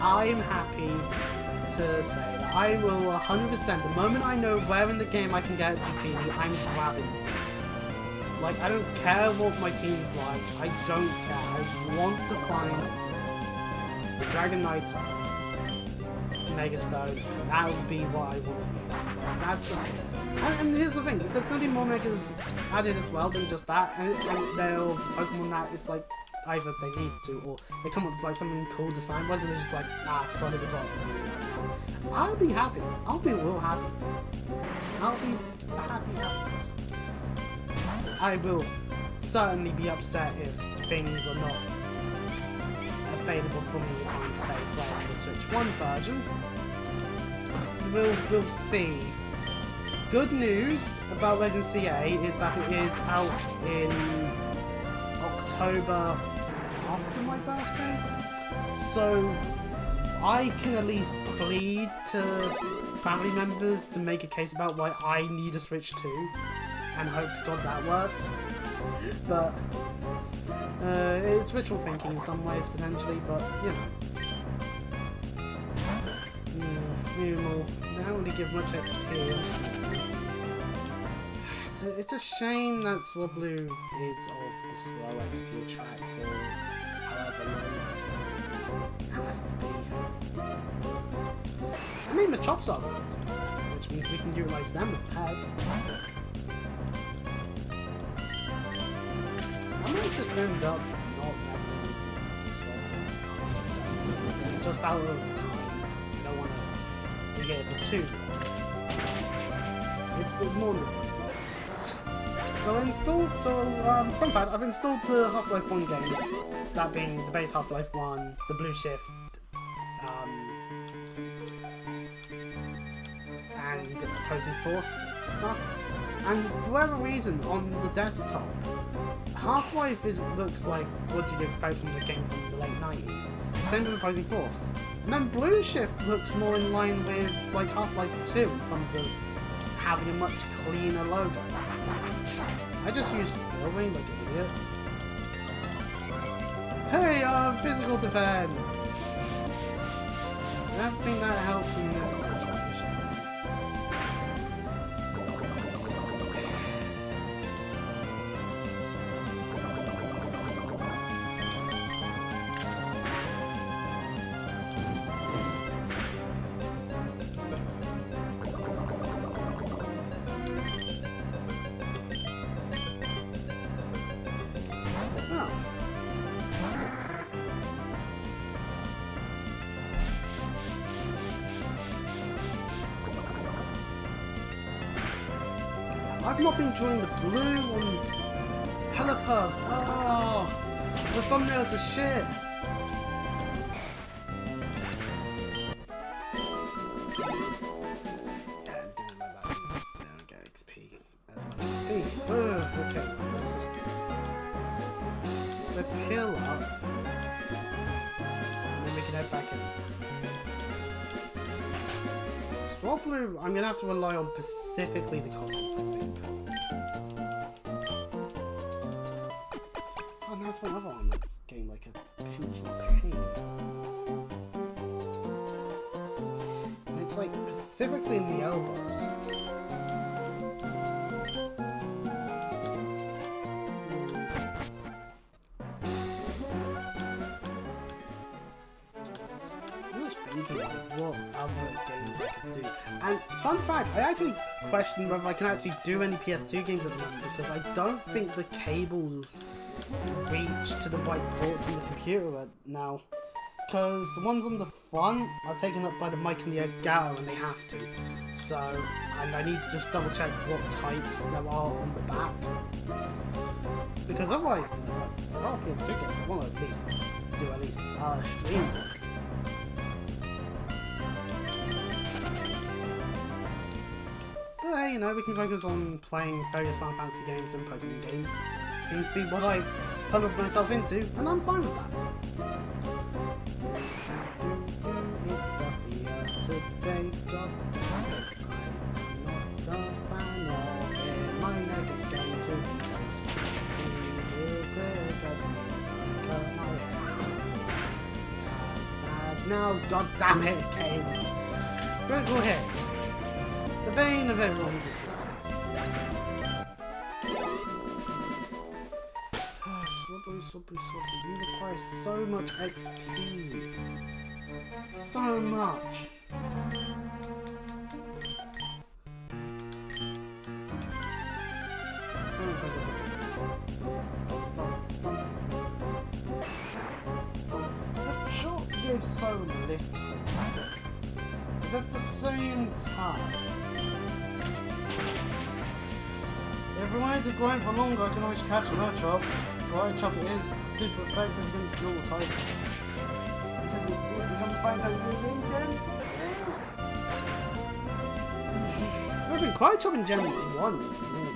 Speaker 1: I'm happy to say that I will 100%, the moment I know where in the game I can get Dratini, I'm grabbing it. Like, I don't care what my team's like, I don't care. I want to find the Dragon Knight Mega Stone, and that would be what I want to use. And that's the thing. And here's the thing, if there's going to be more Megas added as well than just that, and they're Pokemon that it's like, either they need to, or they come up with like something cool design, whether they're just like, sorry, we got it. I'll be happy. I'll be real happy. I'll be happy. I will certainly be upset if things are not available for me if I'm, say, playing the Switch 1 version. We'll see. Good news about Legend CA is that it is out in October after my birthday. So I can at least plead to family members to make a case about why I need a Switch 2, and hope to God that works. But it's wishful thinking in some ways potentially, but you know, they don't really give much XP. It's a shame that Swablu is of the slow XP track for however long it has to be. I mean, the chops are good, which means we can utilize them with Peg. I might just end up not letting Swablu, just out of time. I don't want to get it for too long. It's more than So fun fact, I've installed the Half-Life 1 games, that being the base Half-Life 1, the Blue Shift, and Opposing Force stuff, and for whatever reason, on the desktop, Half-Life looks like what you'd expect from the game from the late 90s, same with Opposing Force, and then Blue Shift looks more in line with like Half-Life 2 in terms of having a much cleaner logo. I just used Steel Wing like an idiot. Hey, physical defense! I don't think that helps in this situation. I've not been drawing the blue on Pelipper. Oh, the thumbnails are shit. Yeah, doing my buttons. I don't get XP. As much XP. Okay, let's heal up. And then we can head back in. Swablu, I'm gonna have to rely on specifically the comments, I think. Oh, now it's my other arm that's getting like a pinching pain. And it's like specifically in the elbows. I'm just thinking like what other games I could do. And fun fact, I actually question whether I can actually do any PS2 games at the moment because I don't think the cables reach to the right ports in the computer now. Because the ones on the front are taken up by the mic and the Elgato and they have to. So, and I need to just double check what types there are on the back. Because otherwise, there are PS2 games I want to at least do a stream of. But hey, you know, we can focus on playing various Final Fantasy games and Pokemon games. Seems to be what I've put myself into, and I'm fine with that. It's stuffy today, god damn it. I'm not a fan of it. My neck is going to be so sweaty real quick. At least I cut my hair. Yeah, it's bad now, god damn it, Kane. Critical hits. The bane of everyone's existence. Swabby, you require so much XP. So much. The shop gives so little. But at the same time, if we wanted to grind for longer, I can always catch an Earth Chop. Right, Chop it is super effective against dual types. Does it become 5 times new engine? I think Cry Chop in Gen 1 is normal.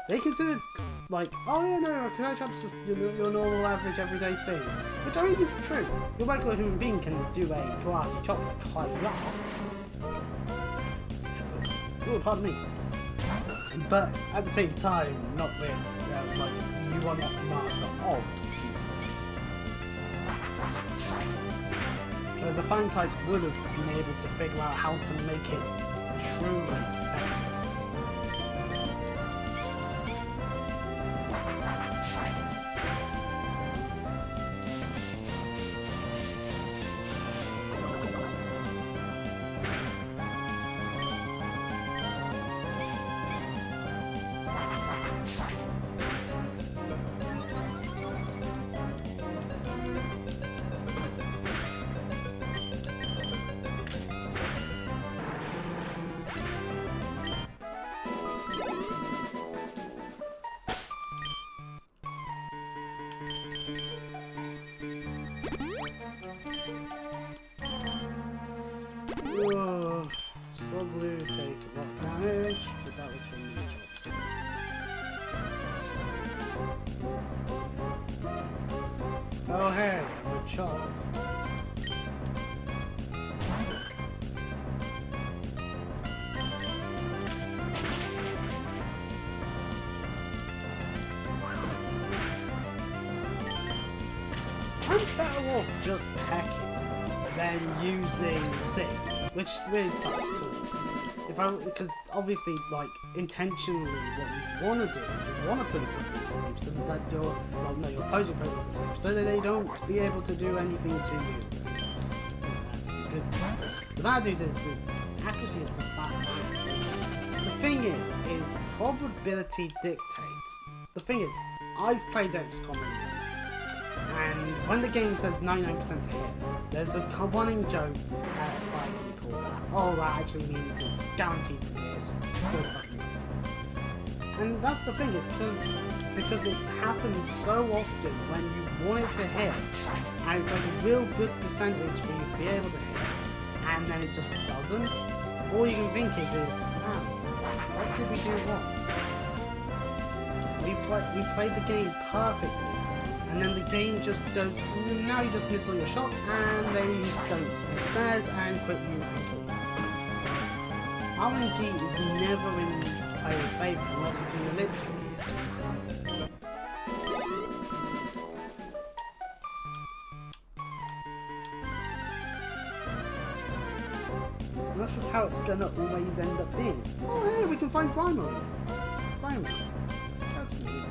Speaker 1: They considered, like, oh yeah, no, Cry Chop's just your normal, average, everyday thing. Which I mean is true. Your regular human being can do a karate chop like hi-ya. Oh, pardon me. But at the same time, not really. Like, you are not master of. Whereas a fan type would have been able to figure out how to make it truly effective. Whoa, Swablu takes a lot of damage, but that was from the chops. Oh hey, a chop. I'm better off just pecking than using Sig, which really sucks because obviously, like, intentionally what you want to do is you want to put Pokemon to sleep so that your opposing Pokemon to sleep so that they don't be able to do anything to you. That's the good news. The bad news is its accuracy is just that bad. The thing is probability dictates. The thing is, I've played XCOM and when the game says 99% to hit, there's a running joke by people that, oh, that actually means it's guaranteed to miss. Good fucking luck. And that's the thing, is because it happens so often when you want it to hit, and it's like a real good percentage for you to be able to hit, and then it just doesn't. All you can think is man, what did we do wrong? We played the game perfectly. And then the game just goes, now you just miss all your shots, and then you don't miss theirs and quit you and kill you. RNG is never in the player's favour unless you can manipulate it somehow. And that's just how it's gonna always end up being. Oh hey, we can find Grimer. That's neat.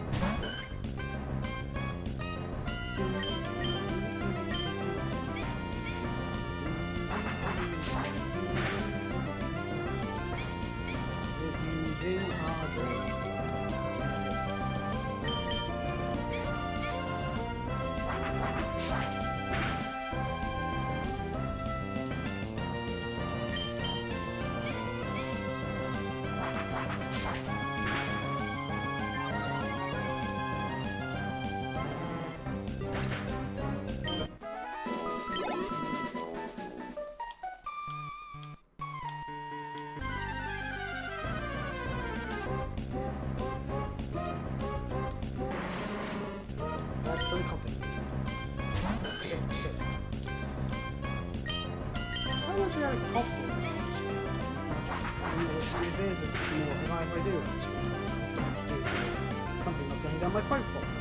Speaker 1: Back to the coffee. Shit. How much we had a coffee? If there's more than I do actually. Let's do something not going down my throat properly.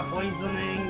Speaker 1: Poisoning.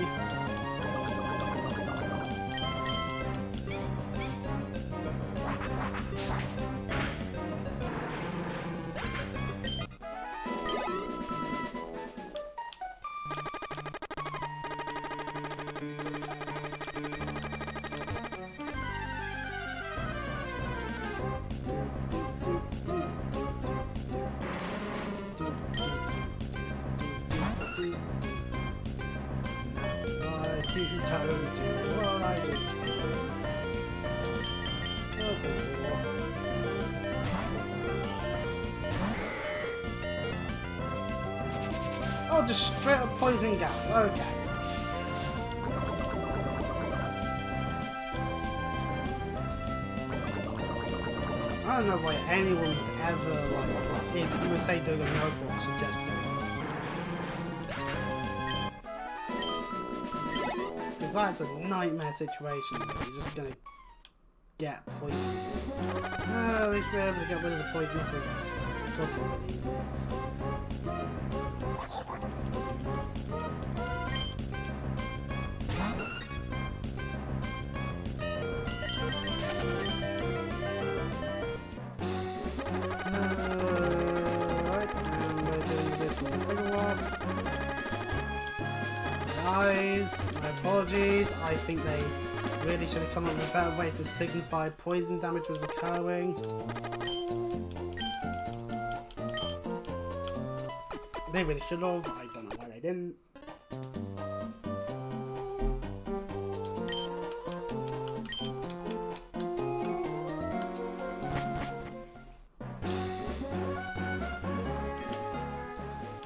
Speaker 1: Oh, just straight up poison gas. Okay. I don't know why anyone would ever, like, if you were say doing a notebook, suggest doing this. Because that's a nightmare situation. You're just gonna get poisoned. At least we're able to get rid of the poison off of really easily. Right, and we're doing this one. Figure off. Guys, my apologies. I think they really should have come up with a better way to signify poison damage was occurring. They really should have. I don't know why they didn't.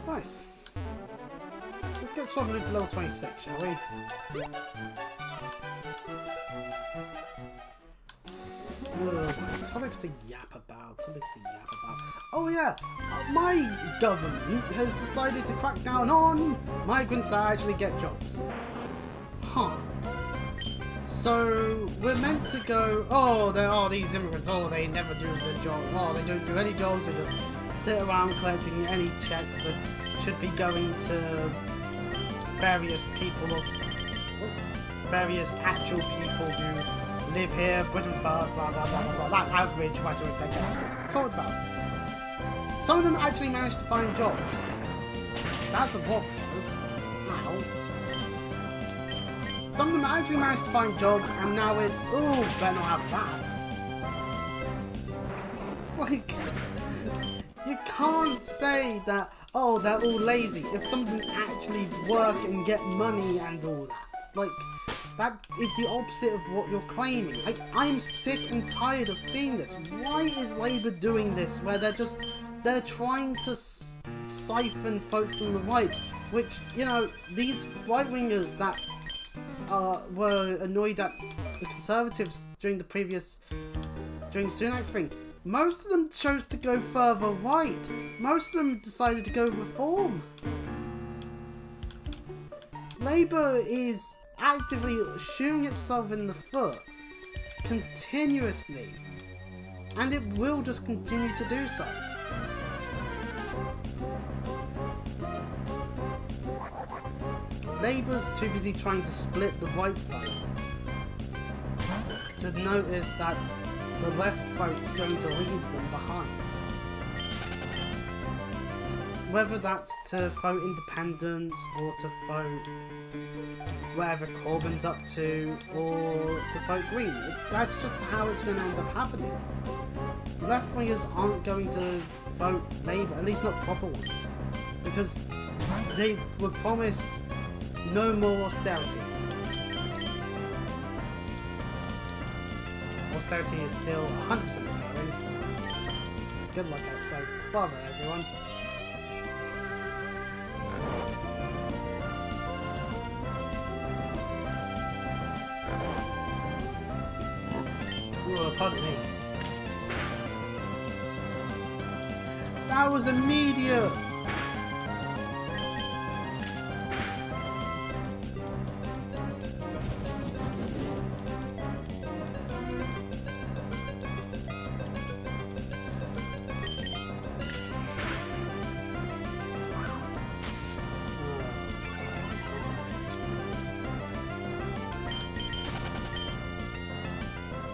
Speaker 1: Right. Let's get sorted to level 26, shall we? Topics to yap about. Oh yeah, my government has decided to crack down on migrants that actually get jobs. Huh. So we're meant to go, oh, there are these immigrants, oh, they never do the job, oh, they don't do any jobs, they just sit around collecting any checks that should be going to various people, or various actual people who live here, Britain first, blah blah blah blah blah, that average rhetoric that gets talked about. Some of them actually managed to find jobs. That's a walk though. How? Some of them actually managed to find jobs, and now it's, ooh, better not have that. It's like, you can't say that, oh, they're all lazy, if some of them actually work and get money and all that. Like, that is the opposite of what you're claiming. Like, I'm sick and tired of seeing this. Why is Labour doing this, where they're trying to siphon folks from the right, which, you know, these right-wingers that were annoyed at the Conservatives during Sunak's thing, most of them chose to go further right. Most of them decided to go reform. Labour is actively shooting itself in the foot continuously, and it will just continue to do so. Labour's too busy trying to split the right vote to notice that the left vote's going to leave them behind. Whether that's to vote independence, or to vote whatever Corbyn's up to, or to vote Green. That's just how it's going to end up happening. Left-wingers aren't going to vote Labour, at least not proper ones, because they were promised no more austerity. Austerity is still 100% occurring. So good luck outside bother everyone. Ooh, pardon me. That was immediate!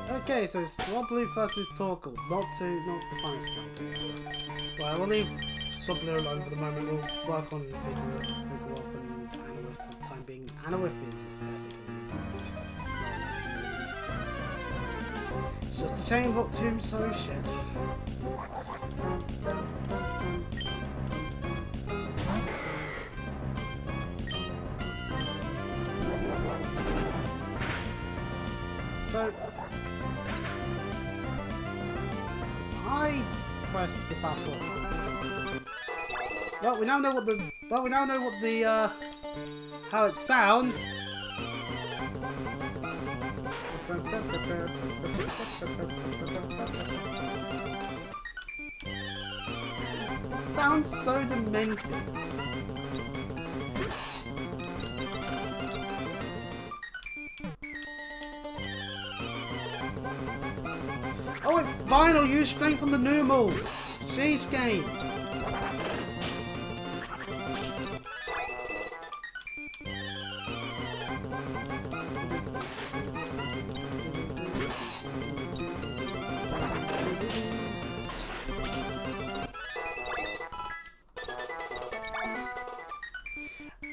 Speaker 1: Okay, so Swab Blue versus Torkoal. Not the funniest thing. Well, we'll leave Swab Blue alone for the moment. We'll work on Vigoroth and Anawith for the time being. Anawith is especially it's just a chain block tomb, so shit. So I press the fast forward. Well, we now know what the how it sounds. It sounds so demented. Oh wait, Vinyl, use strength on the normals. Sheesh game.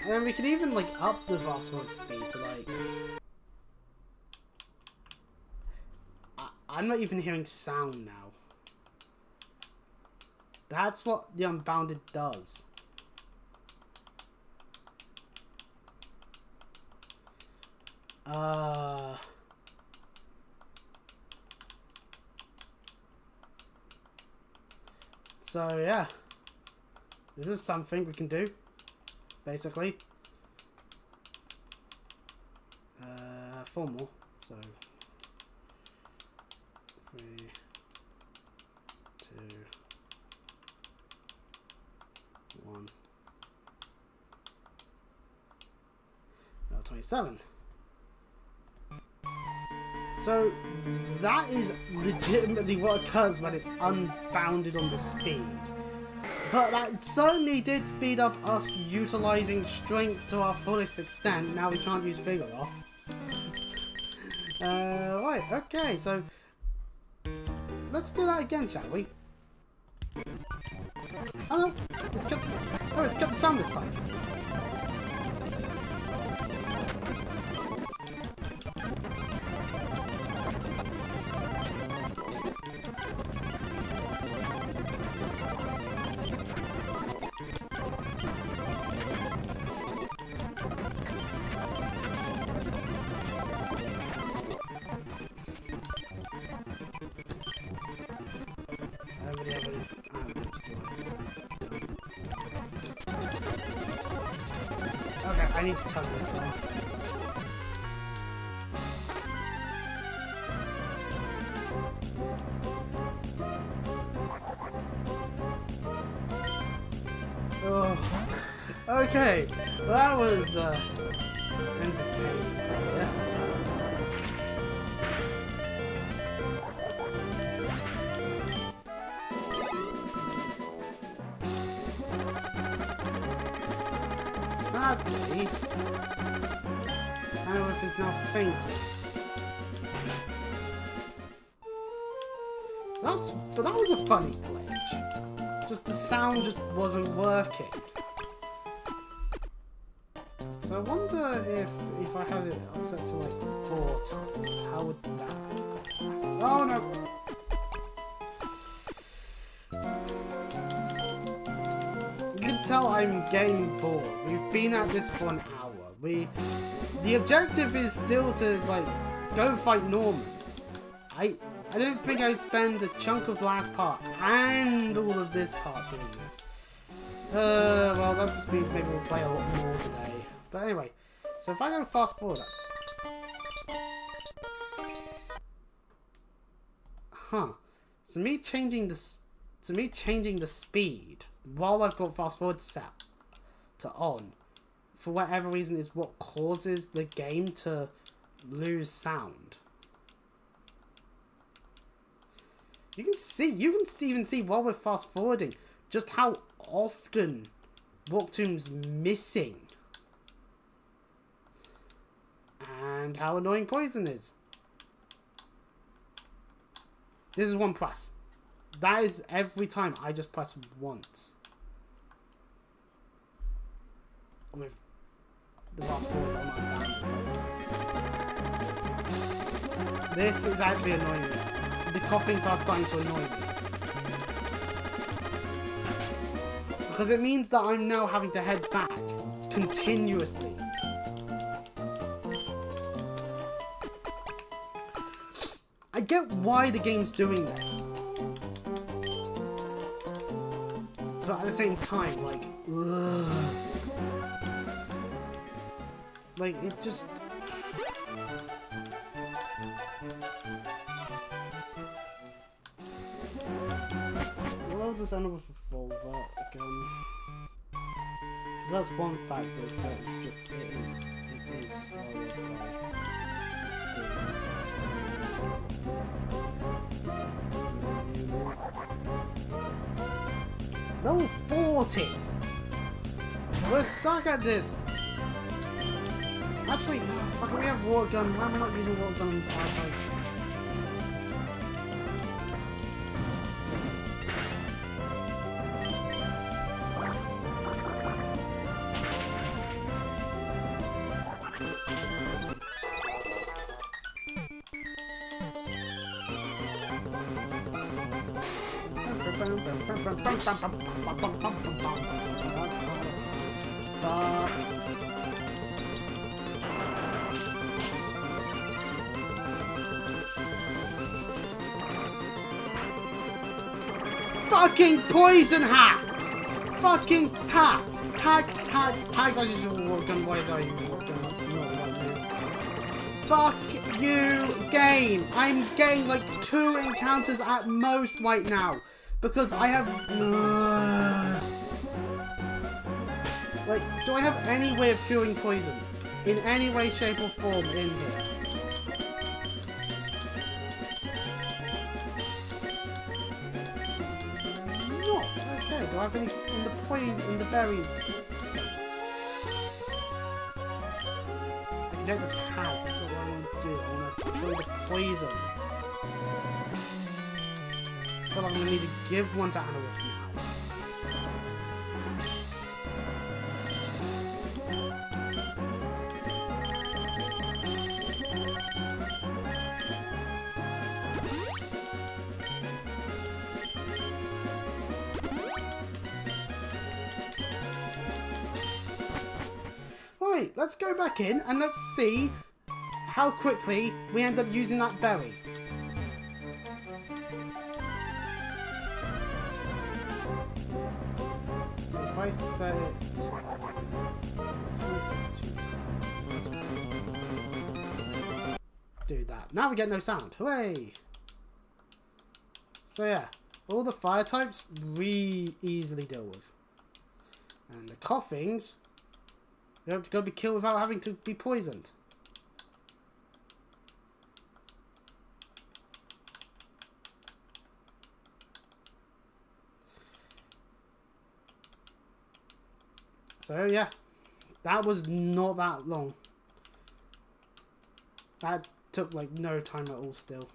Speaker 1: And we can even like up the Vastworld speed to like. I'm not even hearing sound now. That's what the Unbounded does. So yeah, this is something we can do, basically. 4 more, so 3, 2, 1. Now 27. So that is legitimately what occurs when it's unbounded on the speed. But that certainly did speed up us utilizing strength to our fullest extent. Now we can't use Vigoroth. Right, okay, so let's do that again, shall we? Oh no, it's kept the sound this time. Okay, I need to turn this off. Oh, okay, well, that was entertaining. Yeah. Sadly, Anawith is now fainted. But that was a funny glitch. Just the sound just wasn't working. So I wonder if I had it set to like 4 times, how would that? Oh no! You can tell I'm getting bored. We've been at this for an hour. The objective is still to like go fight Norman. I didn't think I'd spend a chunk of the last part and all of this part doing this. Well, that just means maybe we'll play a lot more today. But anyway, so if I go fast forward... Huh. So me changing the speed while I've got fast forward set to on, for whatever reason, is what causes the game to lose sound. You can even see while we're fast forwarding just how often Walk Tomb's missing. And how annoying Poison is. This is one press. That is every time I just press once. With the fast forward on my band. This is actually annoying me. The coughings are starting to annoy me. Because it means that I'm now having to head back continuously. I get why the game's doing this. But at the same time, like, ugh. Like, it just... Well, there's another revolver again. Because that's one factor, is that it's just, it is slow. Level 40! We're stuck at this! Actually, no, fuck it, we have water gun. Why am I not using water gun in firefights? Fucking poison hats! Fucking hats! Hacks! I just walked on. Why did I even walk on? That's not the right move. Fuck you, game! I'm getting like 2 encounters at most right now. Because I have... Like, do I have any way of curing poison? In any way, shape or form in here? Not. Okay, do I have any in the poison, in the berry sense? I can check the tags, that's not what I want to do. I want to kill the poison. I feel like I'm going to need to give one to Annalith now. Right, let's go back in and let's see how quickly we end up using that berry. So if I set it do that. Now we get no sound. Hooray! So yeah, all the fire types we easily deal with. And the coughings, you have to go be killed without having to be poisoned. So yeah, that was not that long. That took like no time at all still.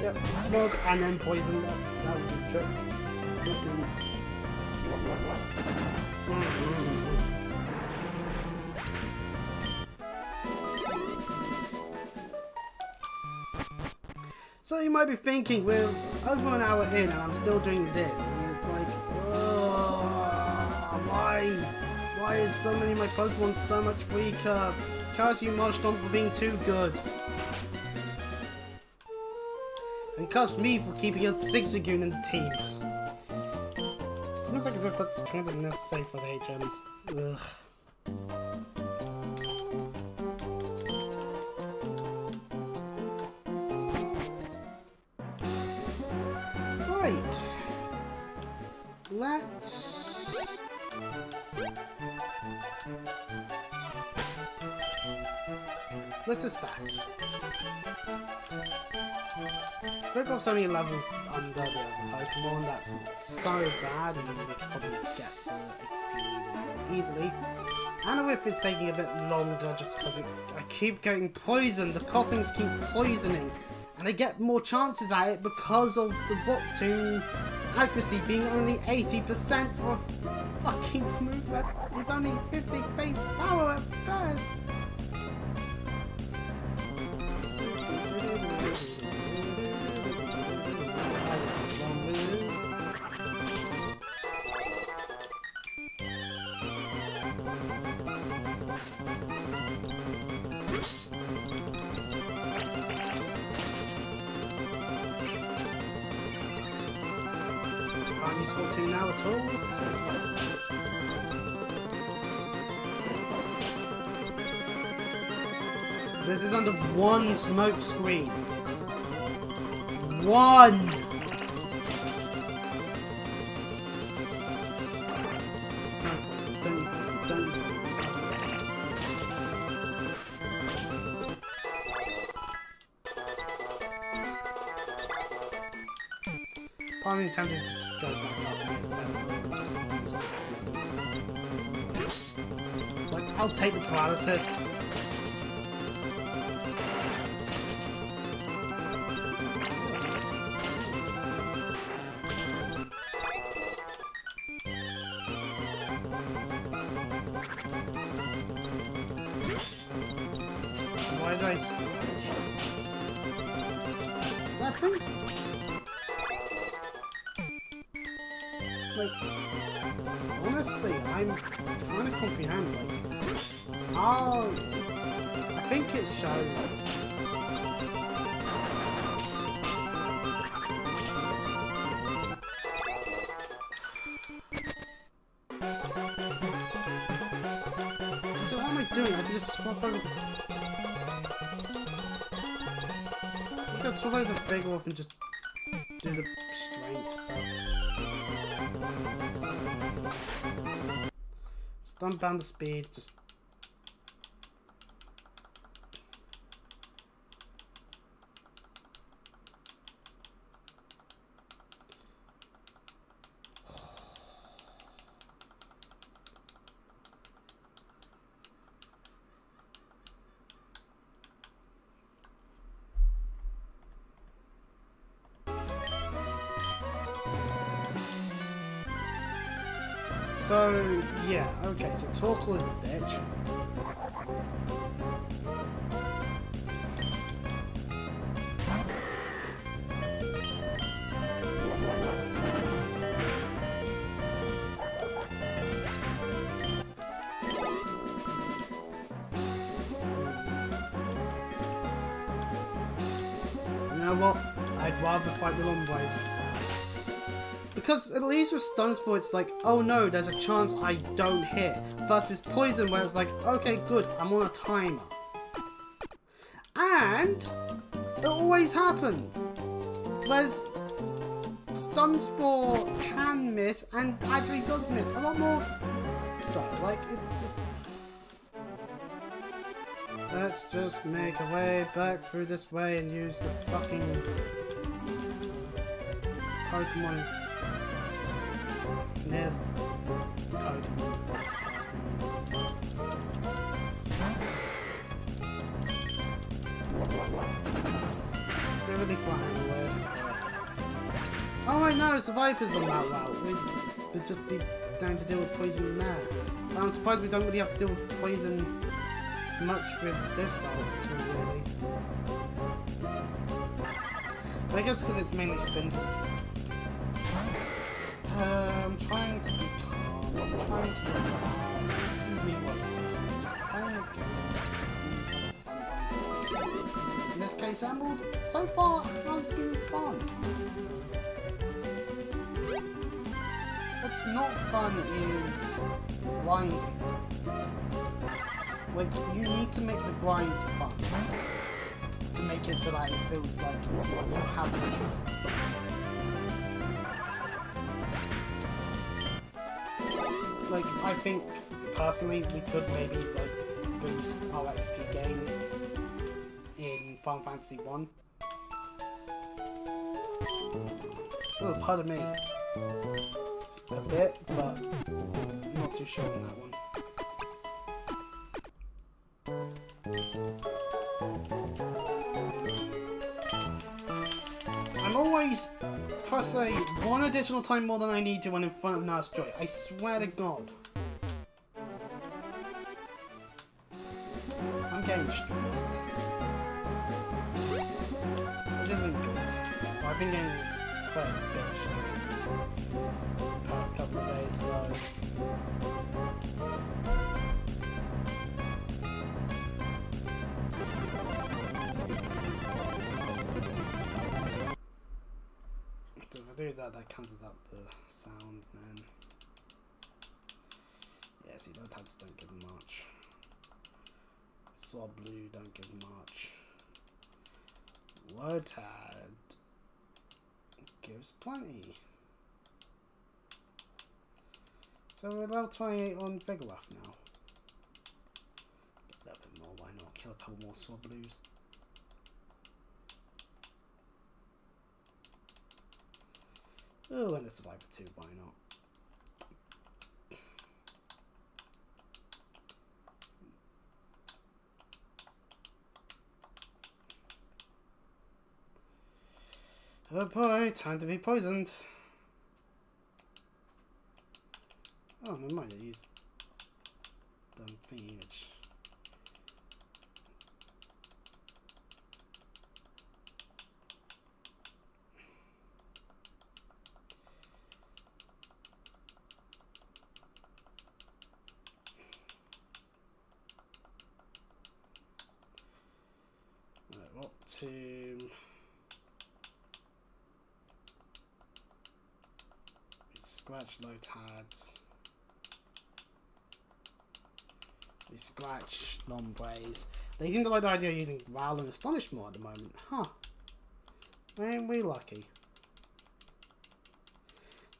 Speaker 1: Yep, smog and then poison. That would do the trick. So you might be thinking, we're over an hour in and I'm still doing this. And it's like, why is so many of my Pokemon so much weaker? Curse you, Marshtomp, for being too good. And curse me for keeping a Zigzagoon in the team. It's almost like as if that's kind of necessary for the HMs. Ugh. Right. Let's assess. Vigor's only a level under the other Pokemon, that's not so bad, and we could probably get the XP needed more easily. Anawith is taking a bit longer just because I keep getting poisoned, the Coughings keep poisoning, and I get more chances at it because of the Rock Tomb accuracy being only 80% for a fucking move that is only 50 base power at first. Can't use Rock Tomb now at all. This is under one smoke screen. One! Part of me tempted to just go back up and like, I'll take the paralysis. Why did I... Is that thing? Like, honestly, I'm trying to comprehend, like, oh, I think it shows. So what am I doing? I can just swap over to... I can swap over to Vigor and just do the strength stuff. Just dump down the speed, just... So, yeah, okay, so Torkoal is a bitch. You know what? I'd rather fight the Lomboys. Because at least with Stun Spore, it's like, oh no, there's a chance I don't hit. Versus Poison, where it's like, okay, good, I'm on a timer. And it always happens. Whereas Stun Spore can miss and actually does miss a lot more. So, like, it just... Let's just make a way back through this way and use the fucking Pokemon. Nib Pokemon stuff. really flying with. Oh wait, no, it's the Vipers on that route. We'd just be down to deal with poison there. But I'm surprised we don't really have to deal with poison much with this route too, really. But I guess because it's mainly spindles. I'm trying to be calm. I'm trying to be calm. This is me what just playing a game. In this case, Emerald, so far has been fun. What's not fun is grinding. Like, you need to make the grind fun to make it so that it feels like you have an interest. Like, I think personally we could maybe like boost our XP gain in Final Fantasy 1. Oh, pardon me. A bit, but not too sure on that one. I'm always, trust say, one additional time more than I need to when in front of Nurse Joy. I swear to God. I'm getting stressed. Which isn't good. I've been getting quite a bit of stress the past couple of days, so... If I do that, that cancels out the sound, then... Yeah, see, those tags don't give much. Swab blue don't give much. Lotad gives plenty. So we're level 28 on Vigoroth now. A little bit more, why not? Kill a couple more swab blues. Oh, and a Survivor 2, why not? Oh boy, time to be poisoned. Oh, never mind, I used the thingy, which... Right, what to... Scratch low tads. We scratch Lombres. They seem to like the idea of using Growl and Astonish more at the moment. Huh. Ain't we lucky?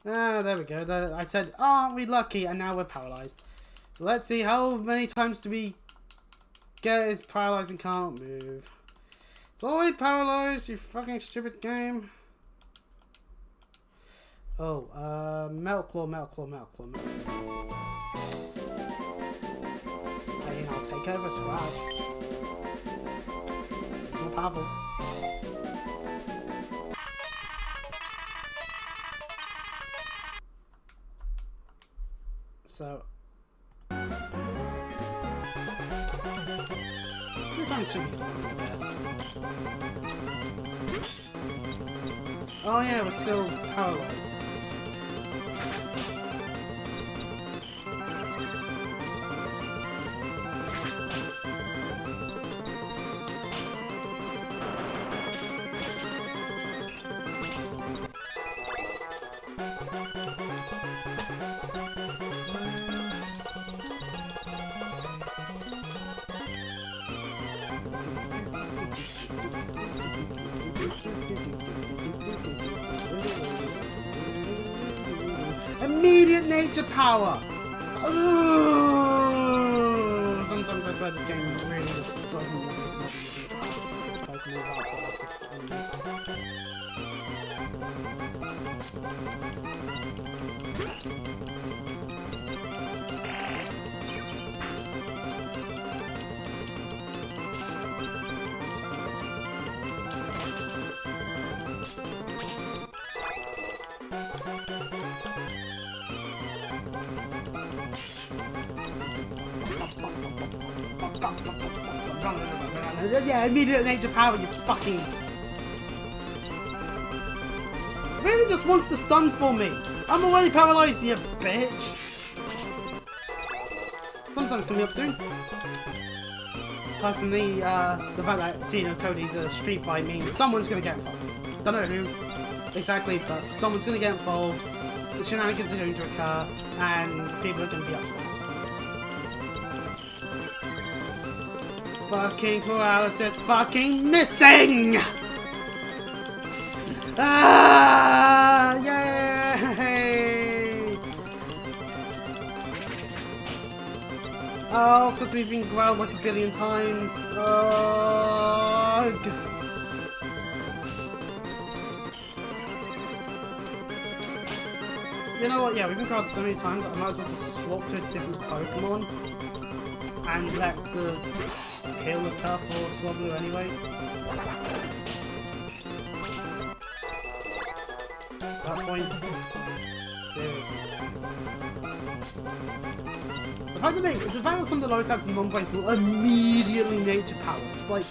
Speaker 1: Ah, there we go. I said, aren't we lucky? And now we're paralyzed. So let's see, how many times do we get is paralyzed and can't move? It's always paralyzed, you fucking stupid game. Oh, Metal Claw. I mean, I'll take over Scratch. It's more powerful. So... 2 times should be fun, I guess. Oh yeah, we're still paralyzed. Immediate nature power! Ooh. Sometimes I swear this game really just doesn't want me to be using Pokemon without paralysis only. Yeah, immediate nature power, you fucking... Really just wants to stun spawn me. I'm already paralyzed, you bitch. Sometimes coming up soon. Personally, the fact that seeing Cody's a street fight means someone's gonna get involved. Don't know who exactly, but someone's gonna get involved. The shenanigans are going to occur, and people are gonna be upset. Fucking paralysis, fucking missing! Ah, yay! Oh, because we've been growled like a billion times. Ugh. You know what? Yeah, we've been growled so many times that I might as well just swap to a different Pokemon and let the heal occur for Swablu anyway. At that point, seriously. The fact that some of the low attacks and non-plays will immediately nature power, it's like...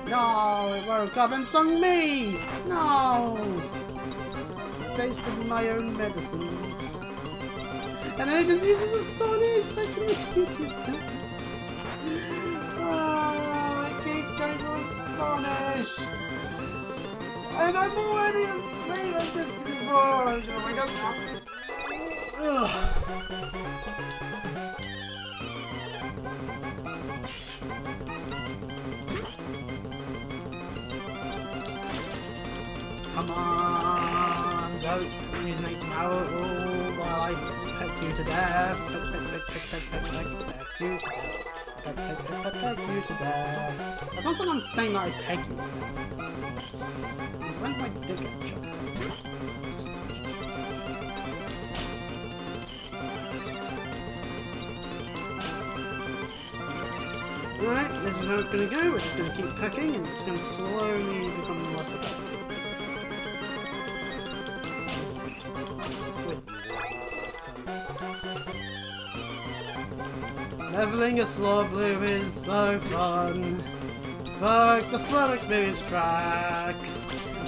Speaker 1: No, it won't come and sung me! No! Tasted my own medicine. And then it just uses Astonish! Oh, it keeps going to Astonish! And I'm already asleep at this point! Oh my god! Ugh. Come on, don't use nature power, while I peck you to death. Peck you to death. Peck you to death. That's not I'm saying that I peg you to death. When did my dick get chopped off? Alright, this is how it's gonna go. We're just gonna keep pecking and it's gonna slowly become less effective. Leveling a Swablu is so fun. Fuck the slow experience track.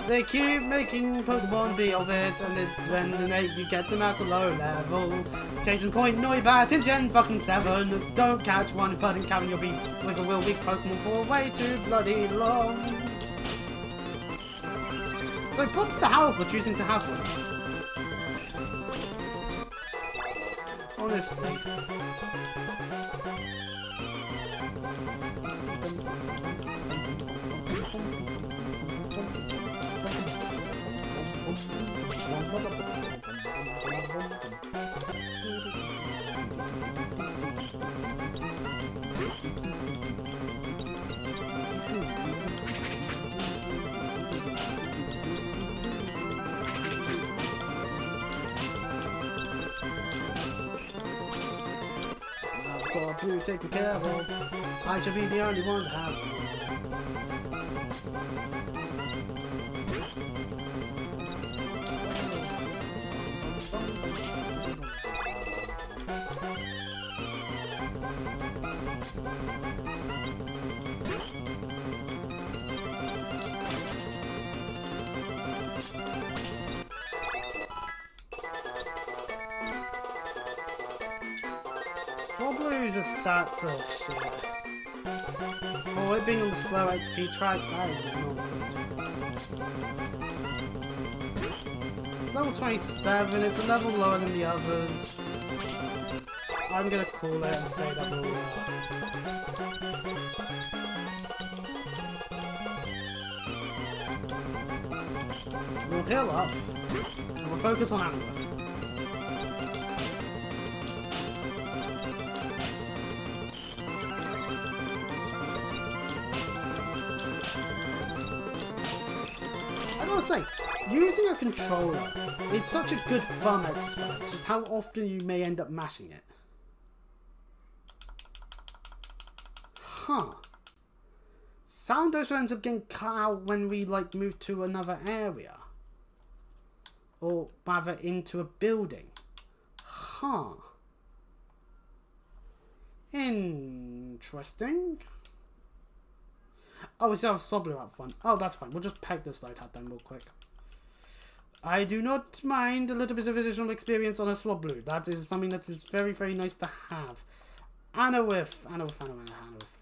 Speaker 1: They keep making Pokemon be of it, and then you get them at the low level. Case in point, Noibat in Gen fucking 7. Don't catch one if I didn't count you'll be with a real weak Pokemon for way too bloody long. So props to Hal for choosing to have one. Honestly. Swablu taken care of. I should be the only one to have one. Swablu's stats are shit. For it being on the slow XP track, that is not good. It's level 27, it's a level lower than the others. I'm gonna call it and say that we'll heal up, and we'll focus on Amber. I gotta say, Using a controller is such a good fun exercise, just how often you may end up mashing it. Huh. Sound also ends up getting cut out when we like move to another area. Or rather into a building. Huh. Interesting. Oh, we still have Soblu out front. Oh, that's fine. We'll just peg this light out then real quick. I do not mind a little bit of additional experience on a Swablu. That is something that is very, very nice to have. Anawith.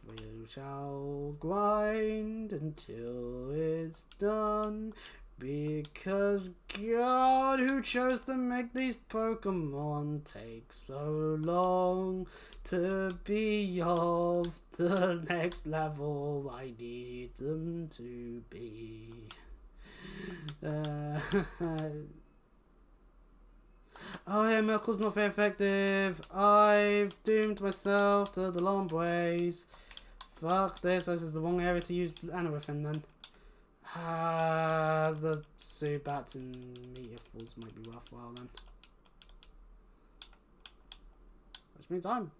Speaker 1: We shall grind until it's done. Because God, who chose to make these Pokemon take so long to be of the next level I need them to be. Oh yeah, Merkle's not very effective. I've doomed myself to the Lombways. Fuck this is the wrong area to use Anawithin then. The Zubats and Meteor Falls might be worthwhile then. Which means I'm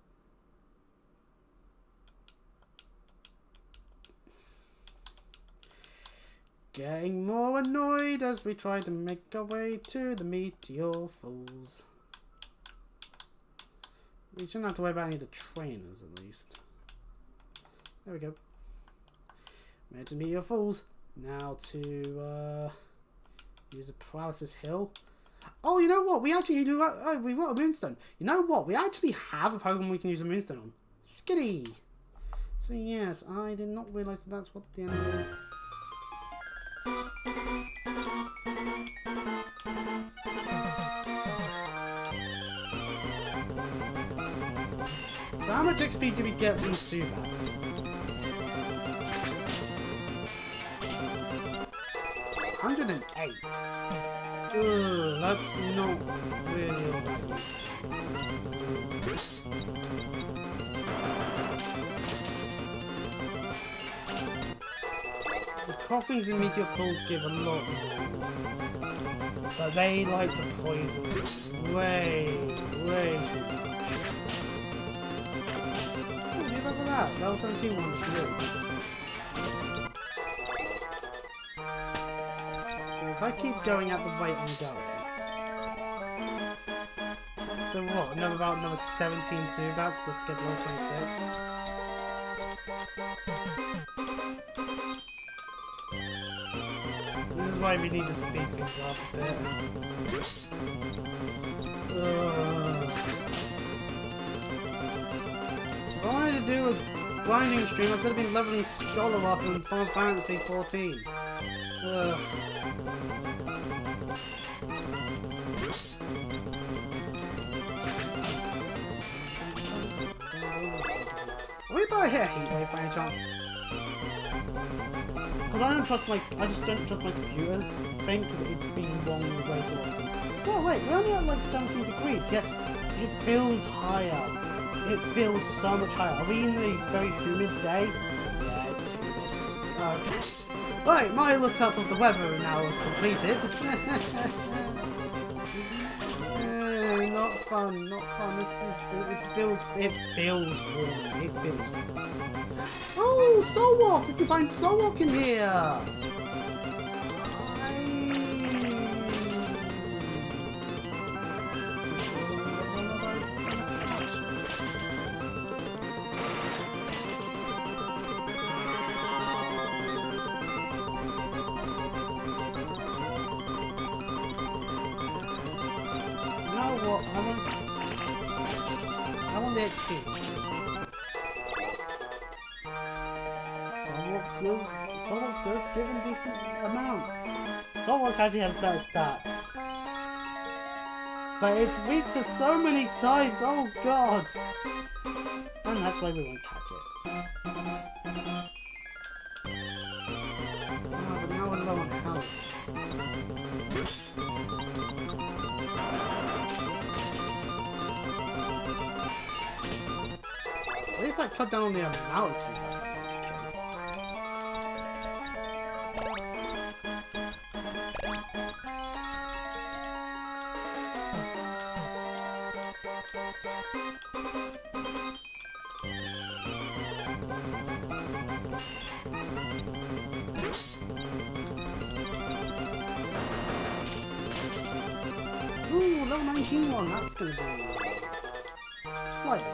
Speaker 1: getting more annoyed as we try to make our way to the Meteor Falls. We shouldn't have to worry about any of the trainers at least. There we go. Made to Meteor Falls. Now to use a Paralysis Hill. Oh, you know what? We actually do. Oh, we've got a Moonstone. You know what? We actually have a Pokemon we can use a Moonstone on. Skitty. So yes, I did not realise that that's what the enemy. So how much XP do we get from Zubats? 108. Ugh, that's not really alright. The Coughings and Meteor Falls give a lot more. But they like to poison way too much. Oh, look at that. Level 17 one's good. If I keep going at the rate I'm going. So what? Another 17 Zubats to get level 26? This is why we need to speed things up a bit. If I wanted to do a grinding stream, I could have been leveling Scholar up in Final Fantasy 14. Ugh. Are we about to hit a heat wave by any chance? Because I just don't trust my computer's thing because it's been wrong way too often. Oh wait, we're only at like 17 degrees, yet it feels higher. It feels so much higher. Are we in a very humid day? Yeah, it's humid. Okay. Right, my lookup of the weather now is completed. Not fun, not fun. It feels warm. It feels. Oh, Solwalk! We can find Solwalk in here. I want the XP. Solwalk does give a decent amount. Solwalk actually has better stats. But it's weak to so many types, oh god! And that's why we won't catch it. Oh, but now we're low on health. At least I cut down on the amount of Zubats I want to kill. level 19 one, that's going to be slightly better.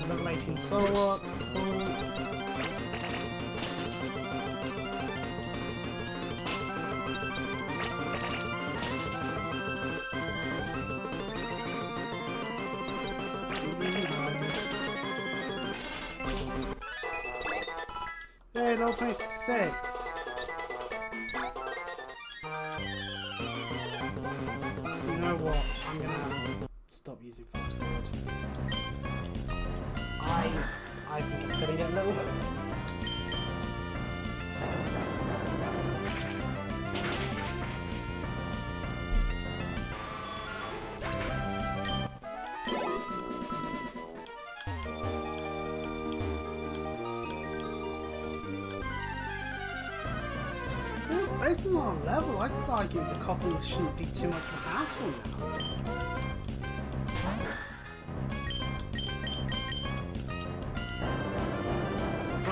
Speaker 1: Level 18 solo up, cool. Hey, level 26. You know what? I'm gonna have to stop using fast forward. I think I'm gonna get a little. Well, based on our level, I'd argue the coffin shouldn't be too much of a hassle now.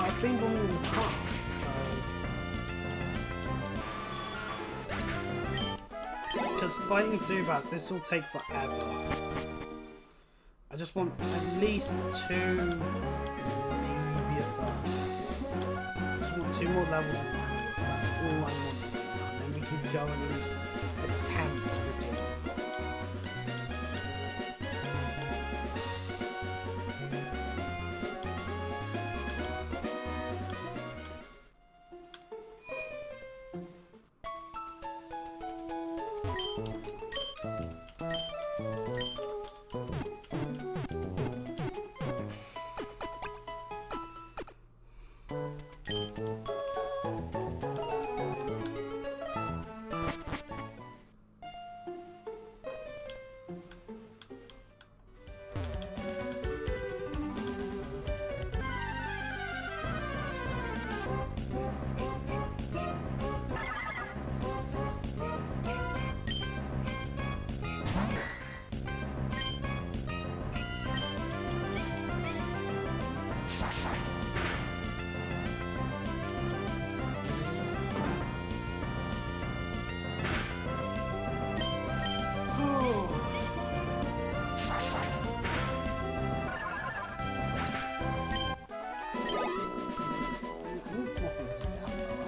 Speaker 1: I've been wrong in the past, so... Because fighting Zubats, this will take forever. I just want at least 2, maybe a third. I just want 2 more levels of that. That's all I want. And then we can go and at least attempt the gym.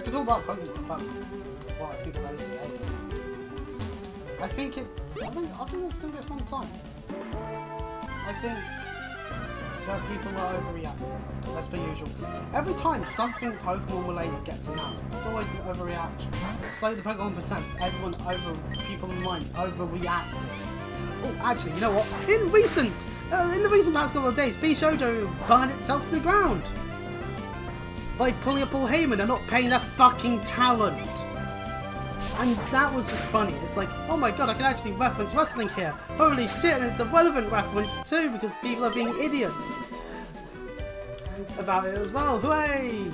Speaker 1: It's all about Pokemon, but what I think about ACA. I think it's gonna be a fun time. I think that people are overreacting. That's per usual. Every time something Pokemon related gets announced, it's always an overreaction. It's like the Pokemon Presents, people online overreacting. Oh, actually, you know what? In the recent past couple of days, Shoujo burned itself to the ground by pulling up Paul Heyman and not paying that fucking talent. And that was just funny. It's like, oh my god, I can actually reference wrestling here. Holy shit, and it's a relevant reference too, because people are being idiots about it as well. Hooray!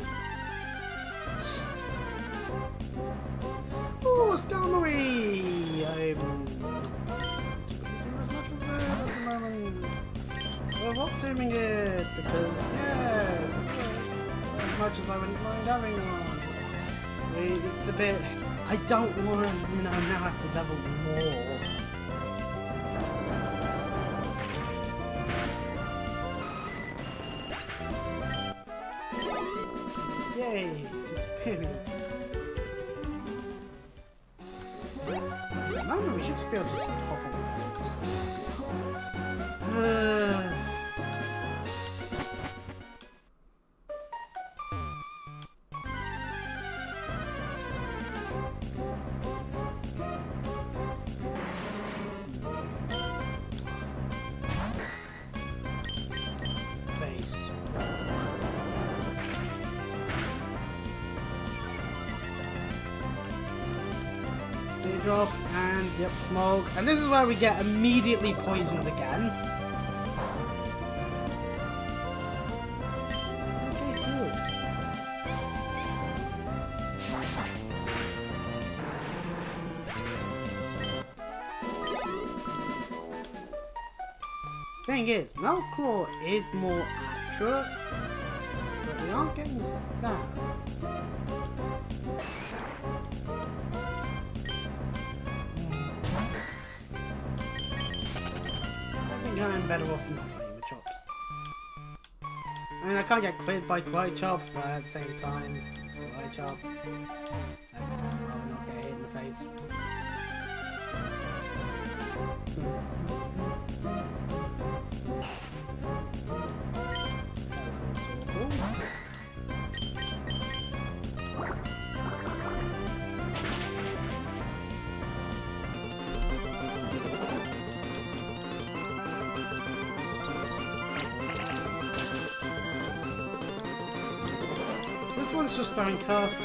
Speaker 1: Oh, Skarmory! I'm at the moment. We're not it because, yes, as much as I wouldn't mind having one. It's a bit... I don't want to, now have to level more. Yay! Experience. Remember, we should just be able to just hop on that. drop, and yep, smoke. And this is where we get immediately poisoned again. Okay, good. Thing is, Melclaw is more accurate, but we aren't getting stabbed. I'm better off not playing with chops. I mean, I can't get crit by Quiet Chop, but at the same time, it's Quiet Chop. I'll not get hit in the face. This one's just throwing curse.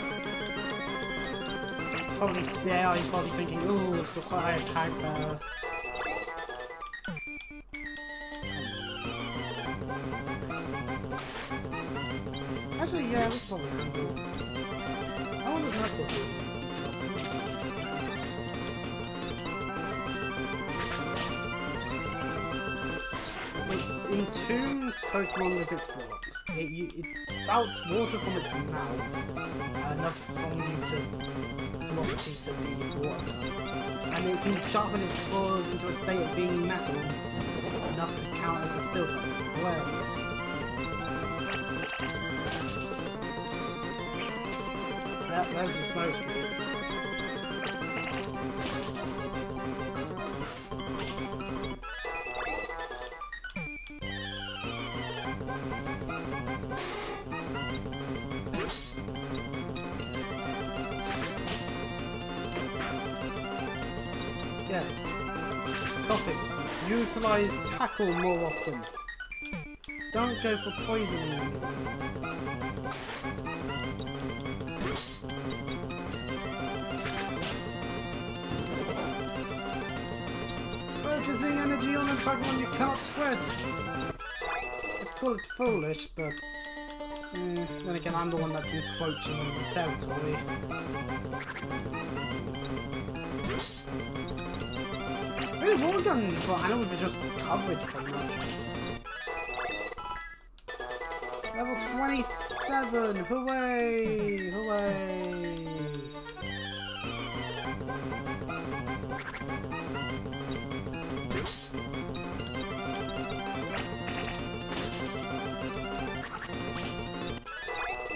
Speaker 1: Probably, yeah, he's probably thinking, ooh, it's got quite high attack there. Actually, yeah, we probably handle. I wonder if Knuckle do this. It entombs Pokemon with its rocks. It spouts water from its mouth, enough from you to velocity to be water, and it can sharpen its claws into a state of being metal, enough to count as a steel type. Well, yep, there's the smoke screen. Yes. Topic. Utilize tackle more often. Don't go for poisoning enemies. Focusing energy on a Pokemon you cannot crit. I'd call it foolish, but then again, I'm the one that's encroaching on the territory. Really, what we've done for animals is just coverage, pretty much. Level 27! Hooray! Hooray!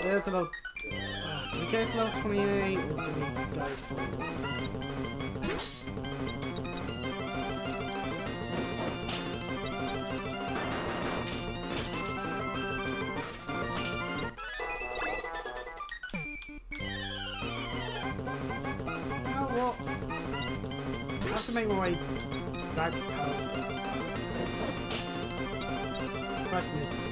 Speaker 1: Yeah, it's about... do we get to level 28 or do we go for... I have to make my way back out. Press misses.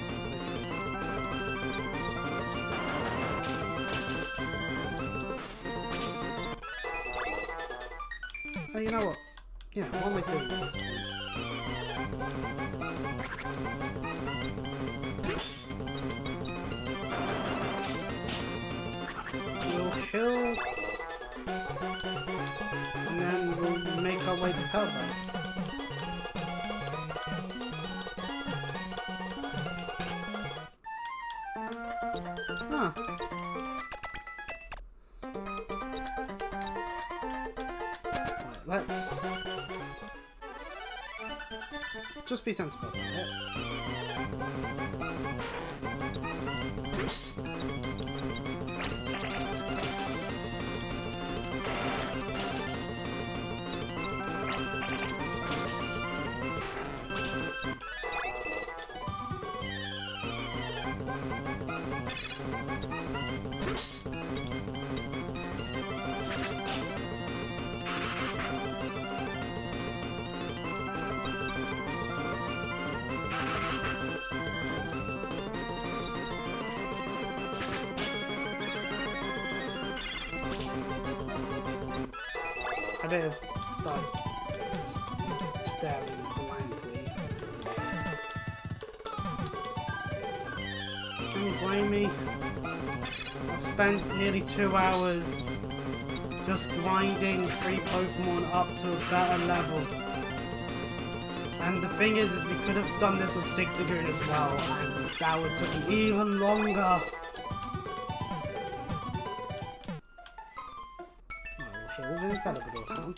Speaker 1: Oh, you know what? Yeah, what am I doing at this point? We'll heal. And then we'll make our way to Pelbite. Huh. Right, let's just be sensible about it. bit of start staring blankly. Can you blame me? I've spent nearly 2 hours just grinding 3 Pokemon up to a better level. And the thing is we could have done this with Zigzagoon as well, and that would take even longer. Oh, here within Felibador Town.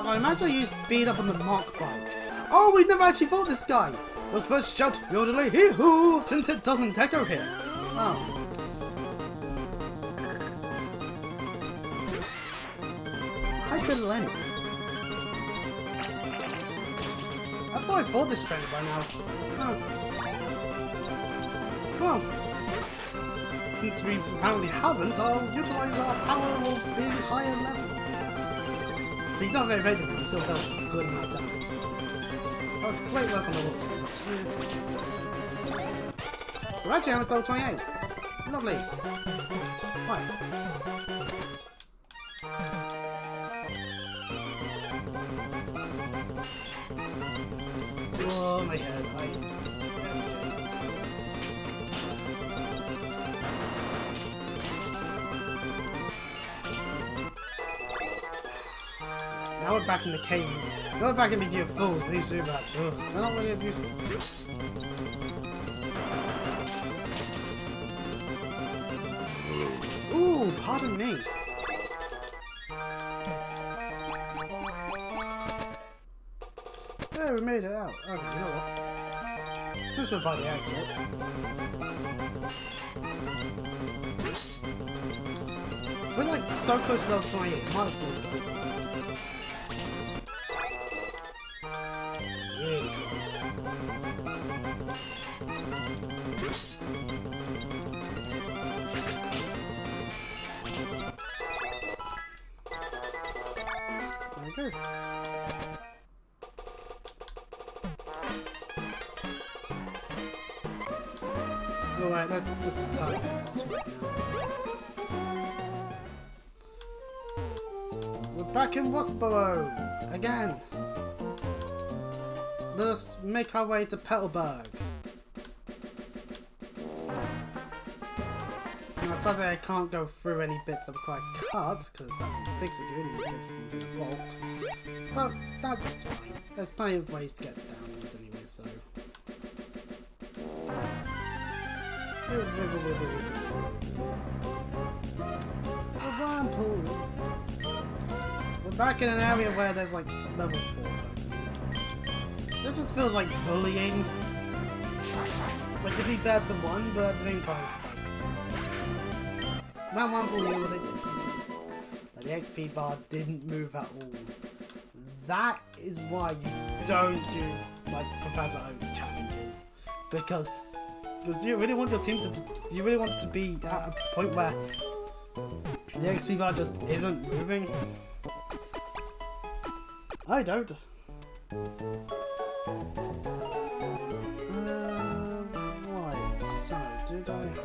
Speaker 1: I imagine you speed up on the Mark bike. Oh, we never actually fought this guy! We're supposed to shout Yodelay Hee-Hoo since it doesn't echo here. Oh. Hi, good Lenny. I thought I fought this trainer by now. Oh. Well, since we apparently haven't, I'll utilize our power of being higher level. So he's not very effective, but he still does a good amount of damage. Oh, it's great work on the water. We're actually having level 28. Lovely. Right. Oh, my head. Now we're back in the cave. Now we're back in Meteor Falls. These Zubats. Ugh, they're not really as useful. Ooh, pardon me. Yeah, we made it out. Okay, you know what? Since we're by the exit. We're like so close to level 28. Might as well go. Really close. There we go. Alright, let's just target the boss right now. We're back in Westboro again. Let us make our way to Petalburg. Now, sadly, I can't go through any bits that require cards because that's in 6 again, and it's in a box. But that's fine. There's plenty of ways to get downwards anyway, so. We're back in an area where there's like level 4. This just feels like bullying. Like it'd be bad to 1, but at the same time it's like that 1 bullying what they did. Like the XP bar didn't move at all. That is why you don't do like Professor Oak challenges. Because you really want your team to be at a point where the XP bar just isn't moving? I don't. Right, so did I have...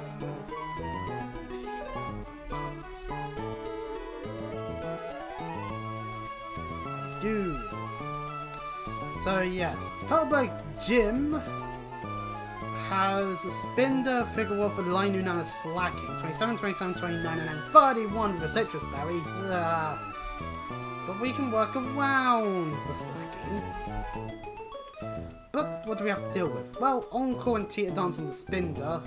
Speaker 1: Dude. So yeah, Petalburg Gym has a Spinder, Figurewolf, and Linoon and a Slacking. 27, 27, 29, and then 31 with a Citrus Berry. But we can work around the Slacking. But what do we have to deal with? Well, Encore and Tita Dance on the Spinder,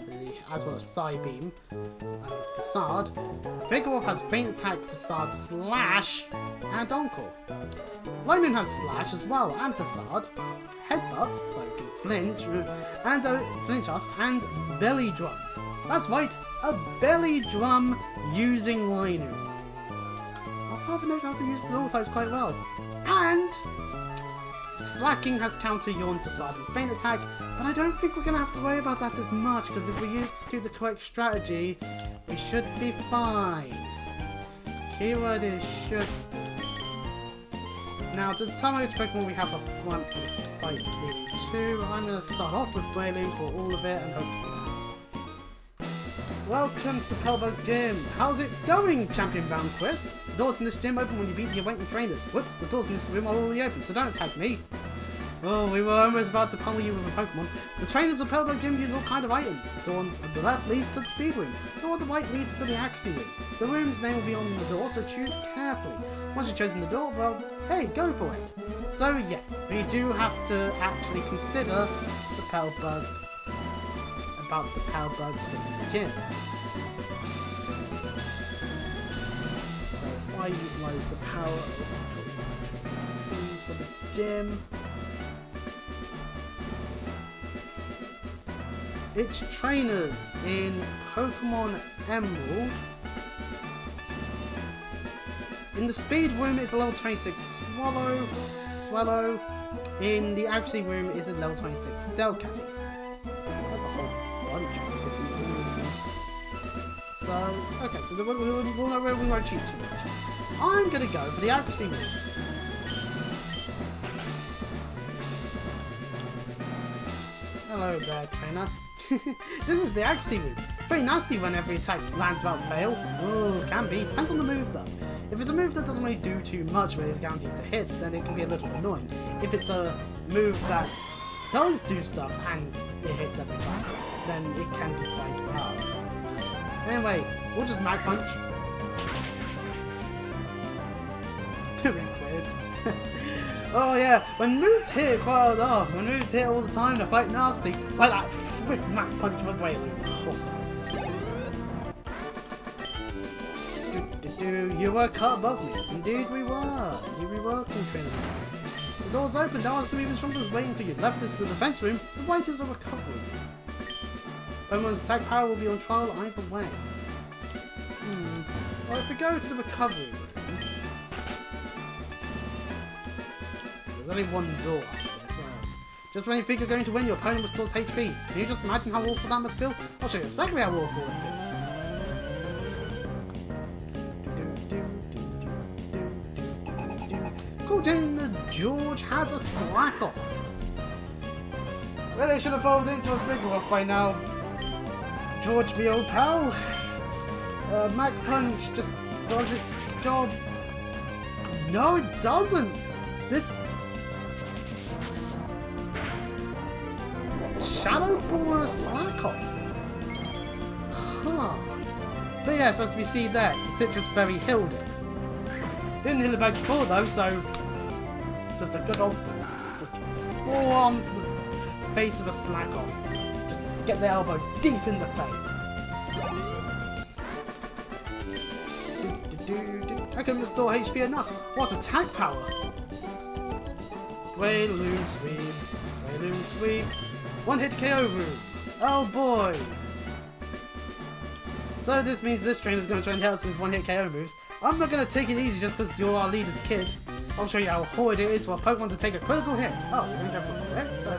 Speaker 1: as well as Psybeam and Facade. Figurewolf has Faint Attack, Facade, Slash, and Encore. Linoon has Slash as well, and Facade. Headbutt, so you can flinch, and flinch us, and Belly Drum. That's right, a Belly Drum using Linoon. Our father knows how to use the normal types quite well. And Slacking has Counter, Yawn, Facade, and Faint Attack, but I don't think we're going to have to worry about that as much, because if we execute the correct strategy, we should be fine. keyword is should. Now, to determine which Pokemon we have up front for the fights leading to, I'm going to start off with Breloom for all of it and hope for the best. Welcome to the Pelbug Gym. How's it going, champion-bound Chris? The doors in this gym open when you beat the awakened trainers. Whoops, the doors in this room are already open, so don't attack me. Oh, we were almost about to pummel you with a Pokemon. The trainers of Pelbug Gym use all kind of items. The door on the left leads to the speed room. The door on the right leads to the accuracy room. The room's name will be on the door, so choose carefully. Once you've chosen the door, well, hey, go for it. So yes, we do have to actually consider the Pelbug, about the Pelbugs in the gym. So if I utilise the power of choice for the gym, its trainers in Pokemon Emerald. In the speed room it's a level 26 Swallow. In the accuracy room is a level 26 Delcatty. That's a whole bunch of different rooms. So, okay, so we won't cheat too much. I'm gonna go for the accuracy room. Hello there, trainer. This is the accuracy room. It's pretty nasty when every attack lands without fail. Oh, can be. Depends on the move though. If it's a move that doesn't really do too much but is guaranteed to hit, then it can be a little annoying. If it's a move that does do stuff and it hits every time, then it can be quite nice. Anyway, we'll just Mag Punch. Oh yeah, when moves hit when moves hit all the time, they're quite nasty. Like that swift Mag Punch for Breloom. You were cut above me. Indeed we were. Indeed we were, cool trainer. The door's open, there are some even stronger waiting for you. Left is the defense room, the right is a recovery. Pokemon's attack power will be on trial either way. Well, if we go to the recovery room, there's only one door after this. Just when you think you're going to win, your opponent restores HP. Can you just imagine how awful that must feel? I'll show you exactly how awful it feels. Called in, George has a slack off. Really should have evolved into a figure off by now. George, me old pal. Mag Punch just does its job. No, it doesn't. This Shadow Ball a slack off. Huh. But yes, as we see there, the Citrus Berry healed it. Didn't hit the bag before though, so just a good old forearm to the face of a slack off. Just get the elbow deep in the face. I can restore HP enough. What attack power? Breloom sweep. Breloom sweep. One hit KO room. Oh boy. So this means this trainer's going to try and help us with one hit KO moves. I'm not going to take it easy just because you're our leader's kid. I'll show you how horrid it is for a Pokemon to take a critical hit. Oh, we're going to go for a crit, so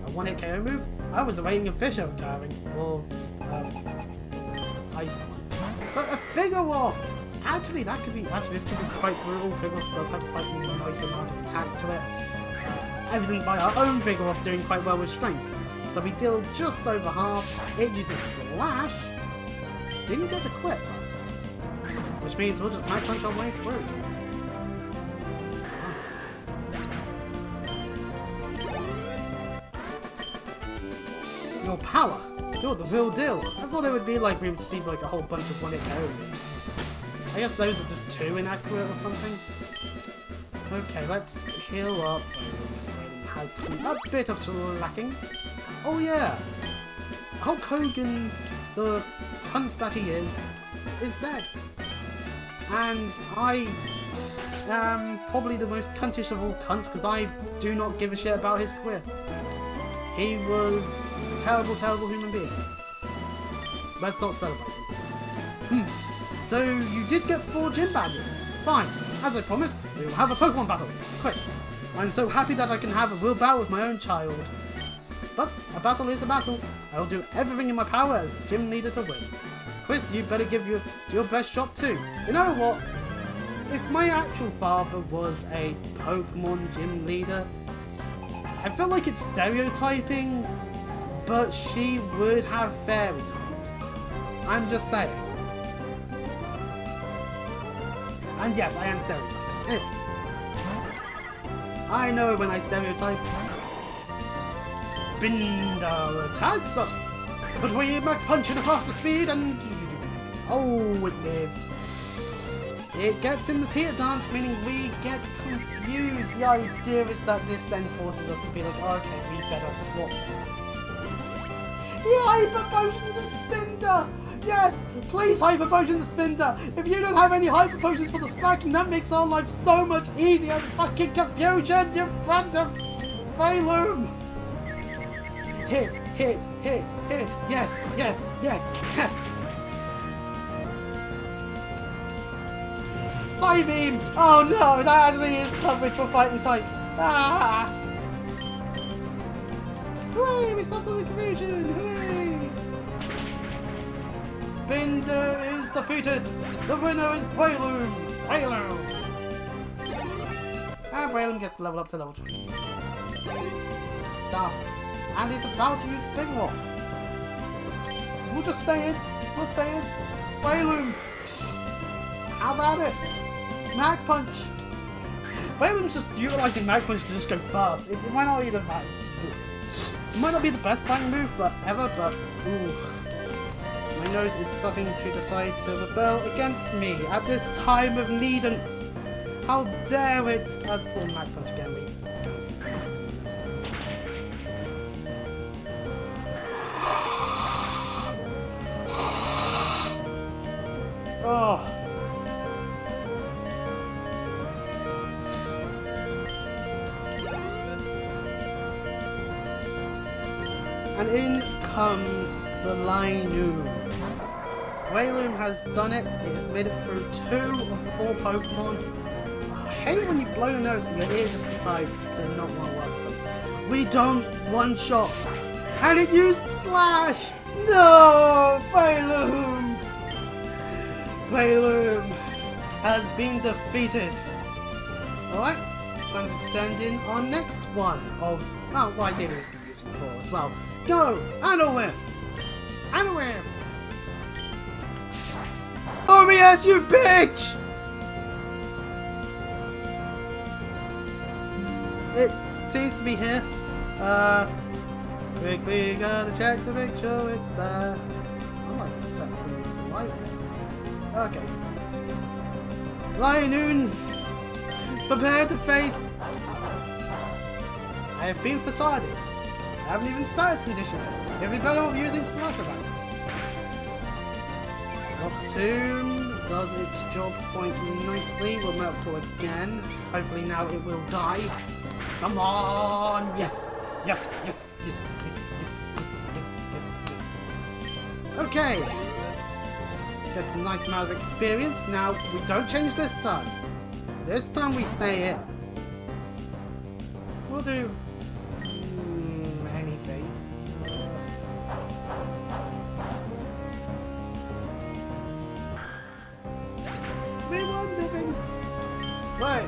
Speaker 1: a one hit KO move. I was awaiting a fish occurring, or ice one. But a figure off! Actually, this could be quite brutal. Figure off does have quite a nice amount of attack to it. Evident by our own figure off doing quite well with strength. So we deal just over half. It uses slash. Didn't get the quit though. Which means we'll just Mag Punch our way through. Your power! You're the real deal! I thought it would be like we would see like a whole bunch of one-hit KO moves. I guess those are just too inaccurate or something. Okay, let's heal up. Has a bit of slacking. Oh yeah! Hulk Hogan, the cunt that he is dead. And I am probably the most cuntish of all cunts because I do not give a shit about his career. He was a terrible, terrible human being. Let's not celebrate him. So you did get 4 gym badges. Fine. As I promised, we will have a Pokemon battle. Chris, I'm so happy that I can have a real battle with my own child. But a battle is a battle. I will do everything in my power as a gym leader to win. Chris, you better give your best shot too. You know what? if my actual father was a Pokemon gym leader, I feel like it's stereotyping, but she would have fairy types. I'm just saying. And yes, I am stereotyping. I know when I stereotype. Spindle attacks us, but we Mach Punch it across the speed and... Oh, it lived. It gets in the teeter dance, meaning we get confused. The idea is that this then forces us to be like, okay, we better swap. Yeah, Hyper Potion the Spinda! Yes! Please Hyper Potion the Spinda! If you don't have any Hyper Potions for the Slacking, that makes our life so much easier. Fucking confusion, you brand of Spayloom! Hit, hit, hit, hit! Yes, yes, yes, yes! Psybeam! Oh no, that actually is coverage for fighting types! Ah! Hooray! We stopped all the confusion! Hooray! Spinda is defeated! The winner is Breloom! Breloom! And Breloom gets leveled up to level 3. Stuff. And he's about to use Big Wolf. We'll just stay in. We'll stay in. Breloom! How about it? Mach Punch! Breloom's just utilizing Mach Punch to just go fast. It might not be the best fighting move ever, but ooh. My nose is starting to decide to rebel against me at this time of needance. How dare it! Oh, Mach Punch again, me. Oh. And in comes the Linoon. Breloom has done it. It has made it through 2 of 4 Pokemon. I hate when you blow your nose and your ear just decides to not want to work with them. We don't one-shot. And it used Slash! No! Breloom! Breloom has been defeated. Alright, time to send in our next one of... Oh, what I did be using for as well. Go! And a whiff! And a whiff! Oh yes, you bitch! It seems to be here. Quickly gotta check to make sure it's there. I like the sets in the light there. Okay. Linoon, prepare to face... I have been facaded. I haven't even started conditioning. It'd be better off using Slash Attack. Noctoon does its job quite nicely. We'll Meltcore again. Hopefully now it will die. Come on! Yes! Yes! Yes! Yes! Yes! Yes! Yes! Yes! Yes! Okay. Gets a nice amount of experience. Now we don't change this time. This time we stay in. We'll do anything. We want living. Right.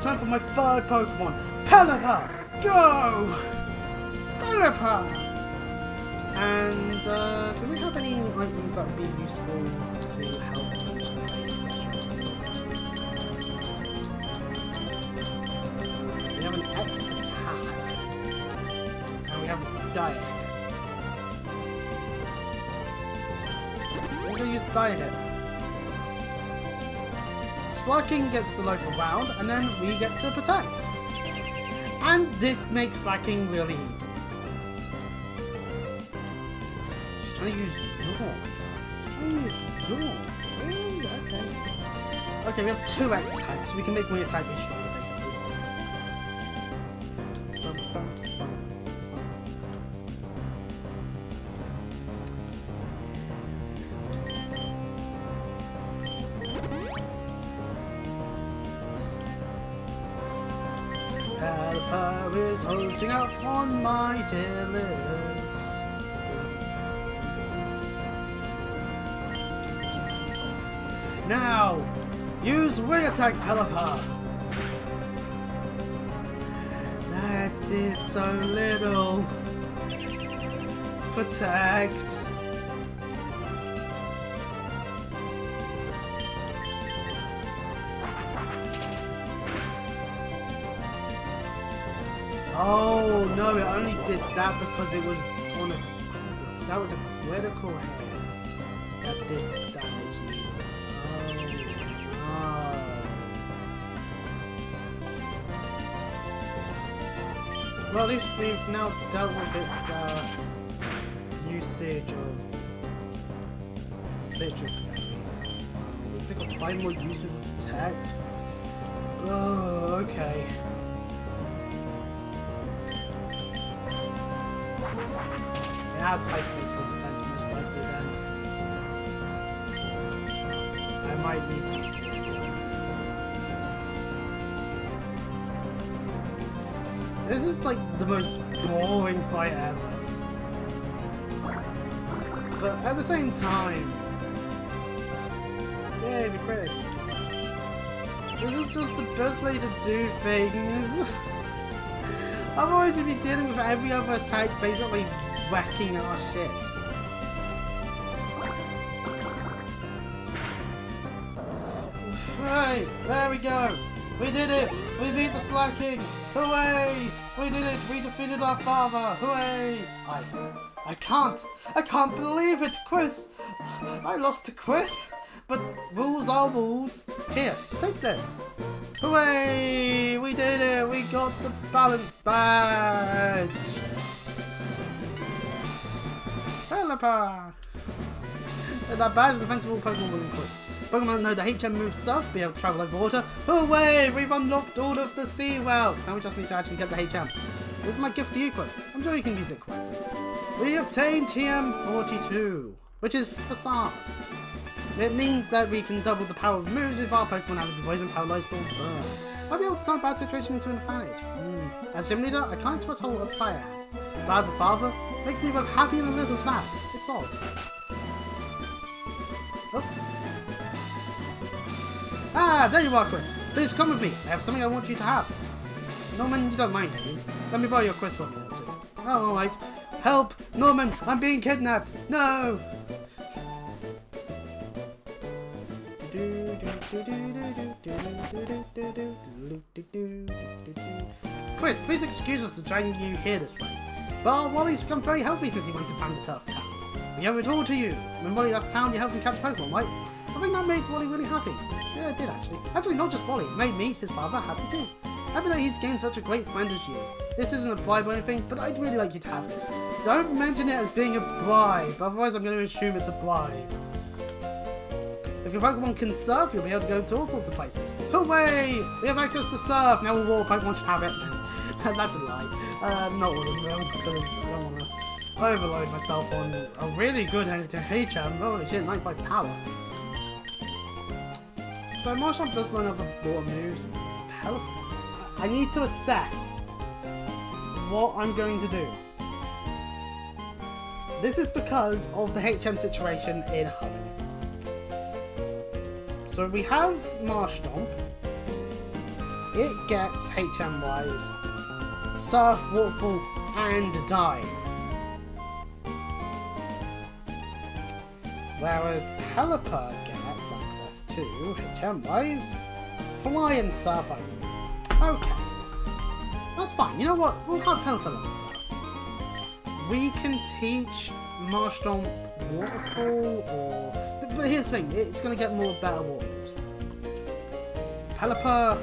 Speaker 1: Time for my 3rd Pokemon. Pelipper! Go! Pelipper! And do we have any items that would be useful to help boost the save special? We have an X attack. And we have a Diet. We're going to use Diet. Slacking gets the loaf around, and then we get to protect. And this makes Slacking really easy. Just trying to use Yawn. Really? Okay. Okay, we have 2 X attacks, so we can make my attack be stronger, basically. Pelipper is holding out on my tier list. Now, Use Wing Attack, Pelipper! That did so little. Protect. Oh no, it only did that because it was on a... That was a critical hit that did damage me. Oh. Well, at least we've now dealt with its usage of citrus berry. We've got 5 more uses of protect. Oh, okay. It has high physical defense, most likely then. I might need to. This is like the most boring fight ever. But at the same time, yay, we crit. This is just the best way to do things. Otherwise we'd be dealing with every other attack basically wrecking our shit. Right, there we go. We did it. We beat the slacking. Hooray! We did it. We defeated our father. Hooray! I can't believe it, Chris. I lost to Chris. But rules are rules. Here, take this. Hooray! We did it. We got the balance badge. Pelipper! That badge is defensive all Pokemon will increase. Pokemon know the HM moves surf, be able to travel over water. Hooray! We've unlocked all of the sea routes. Now we just need to actually get the HM. This is my gift to you, Chris. I'm sure you can use it quick. We obtained TM42, which is Facade. It means that we can double the power of moves if our Pokemon have the poison, paralyzed, or burn. I'll be able to turn a bad situation into an advantage. As Gym Leader, I can't express how upset I am. But as a father, it makes me both happy and a little sad. It's odd. Oh. Ah, there you are, Chris. Please come with me. I have something I want you to have. Norman, you don't mind, do you? Let me borrow your Chris for a minute or two. Oh, alright. Help! Norman, I'm being kidnapped! No! Chris, please excuse us for dragging you here this way. But Wally's become very healthy since he went to Panda Turf Town. We owe it all to you. When Wally left town, you helped him catch Pokemon, right? I think that made Wally really happy. Yeah, it did actually. Actually, not just Wally. It made me, his father, happy too. Happy that he's gained such a great friend as you. This isn't a bribe or anything, but I'd really like you to have this. Don't mention it as being a bribe, otherwise I'm going to assume it's a bribe. If your Pokemon can surf, you'll be able to go to all sorts of places. Hooray! We have access to surf! Now all Pokemon should have it. That's a lie. Not all of them, because I don't want to overload myself on a really good HM. Holy shit, 95 power. So Marshall does learn other water moves. I need to assess what I'm going to do. This is because of the HM situation in Hub. So we have Marshtomp. It gets HM-wise Surf, Waterfall, and Dive. Whereas Pelipper gets access to HM-wise Fly and Surf only. Okay. That's fine. You know what? We'll have Pelipper learn Surf. We can teach Marshtomp Waterfall or... But here's the thing, it's going to get more better water moves. Pelipper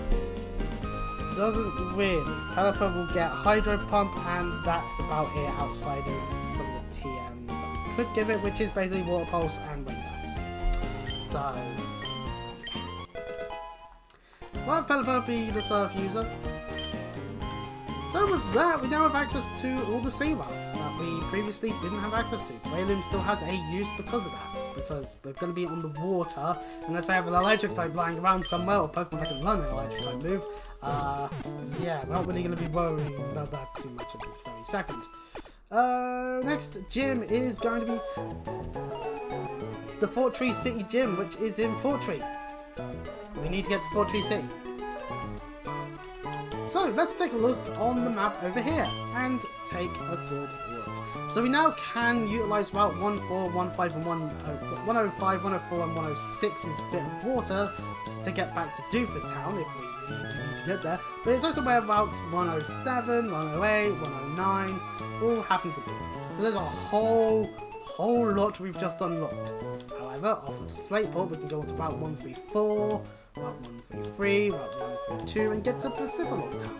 Speaker 1: doesn't really. Pelipper will get Hydro Pump, and that's about it outside of some of the TMs that we could give it, which is basically Water Pulse and Wind Dance. So, we'll have Pelipper be the Surf user. So with that, we now have access to all the sea routes that we previously didn't have access to. Breloom still has a use because of that. Because we're going to be on the water, unless I have an electric type lying around somewhere, or Pokemon that can learn an electric type move. Yeah, we're not really going to be worrying about that too much at this very second. Next gym is going to be the Fort Tree City Gym, which is in Fort Tree. we need to get to Fortree City. So let's take a look on the map over here and take a good look. So we now can utilise Route 14, 15 and 105, 104 and 106's bit of water just to get back to Duford Town if we need to get there. But it's also where routes 107, 108, 109 all happen to be. So there's a whole lot we've just unlocked. However, off of Slateport we can go on to Route 134, Route 133, Route 132 and get to Pacific Town.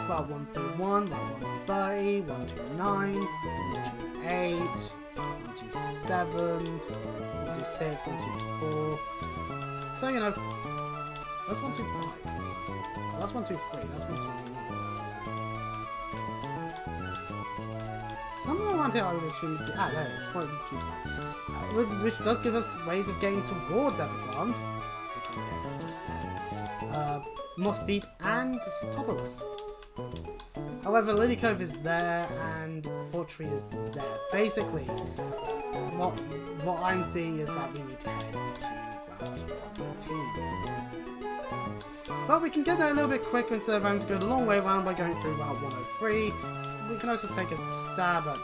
Speaker 1: Route 131, Route 130, 129, 128, 127, 126, 124. So, you know, that's 125. That's 123, that's 124. Somewhere around here I would assume would be. Ah, there it is, 125. Which does give us ways of getting towards Evergrande. More steep and Stobulus. However, Lily Cove is there and Fortree is there. Basically, what I'm seeing is that we need to head to Route 118. But we can get there a little bit quicker instead of having to go the long way around by going through Route 103. We can also take a stab at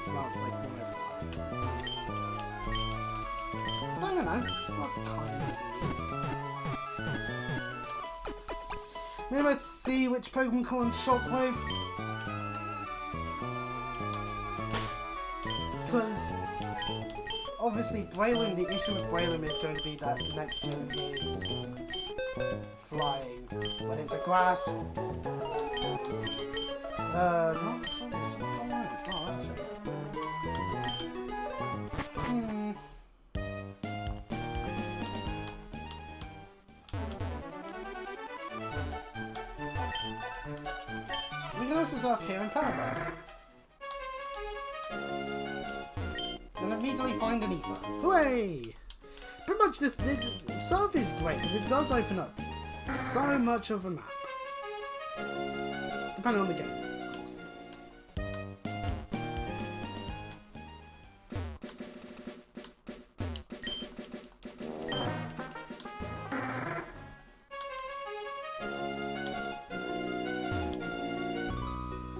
Speaker 1: routes like 105. So, you know, that's kind of neat. Maybe let's see which Pokemon call on Shockwave. Because obviously Braylon, the issue with Braylon is going to be that the next gym is flying. But it's a grass. No, this one is flying. Oh, that's true. We can also surf here in Paraguay. And immediately find an ether. Hooray! Pretty much this surf is great because it does open up so much of a map. Depending on the game, of course.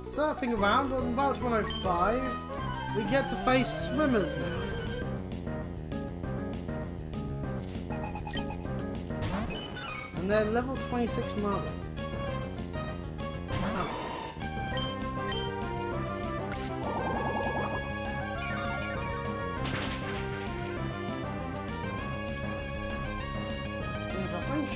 Speaker 1: Surfing around on Route 105, we get to face swimmers now. And they're level 26 marbles. Interesting.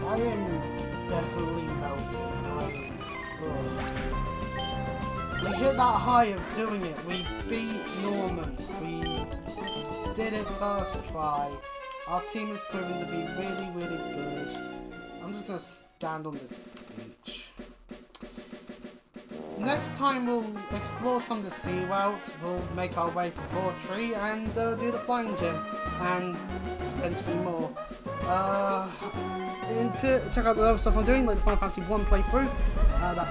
Speaker 1: I am definitely melting. We hit that high of doing it. We beat Norman. We did it first try. Our team has proven to be really, really good. I'm just going to stand on this beach. Next time we'll explore some of the sea routes. We'll make our way to Fortree and do the flying gym. And potentially more. And to check out the other stuff I'm doing, like the Final Fantasy 1 playthrough. That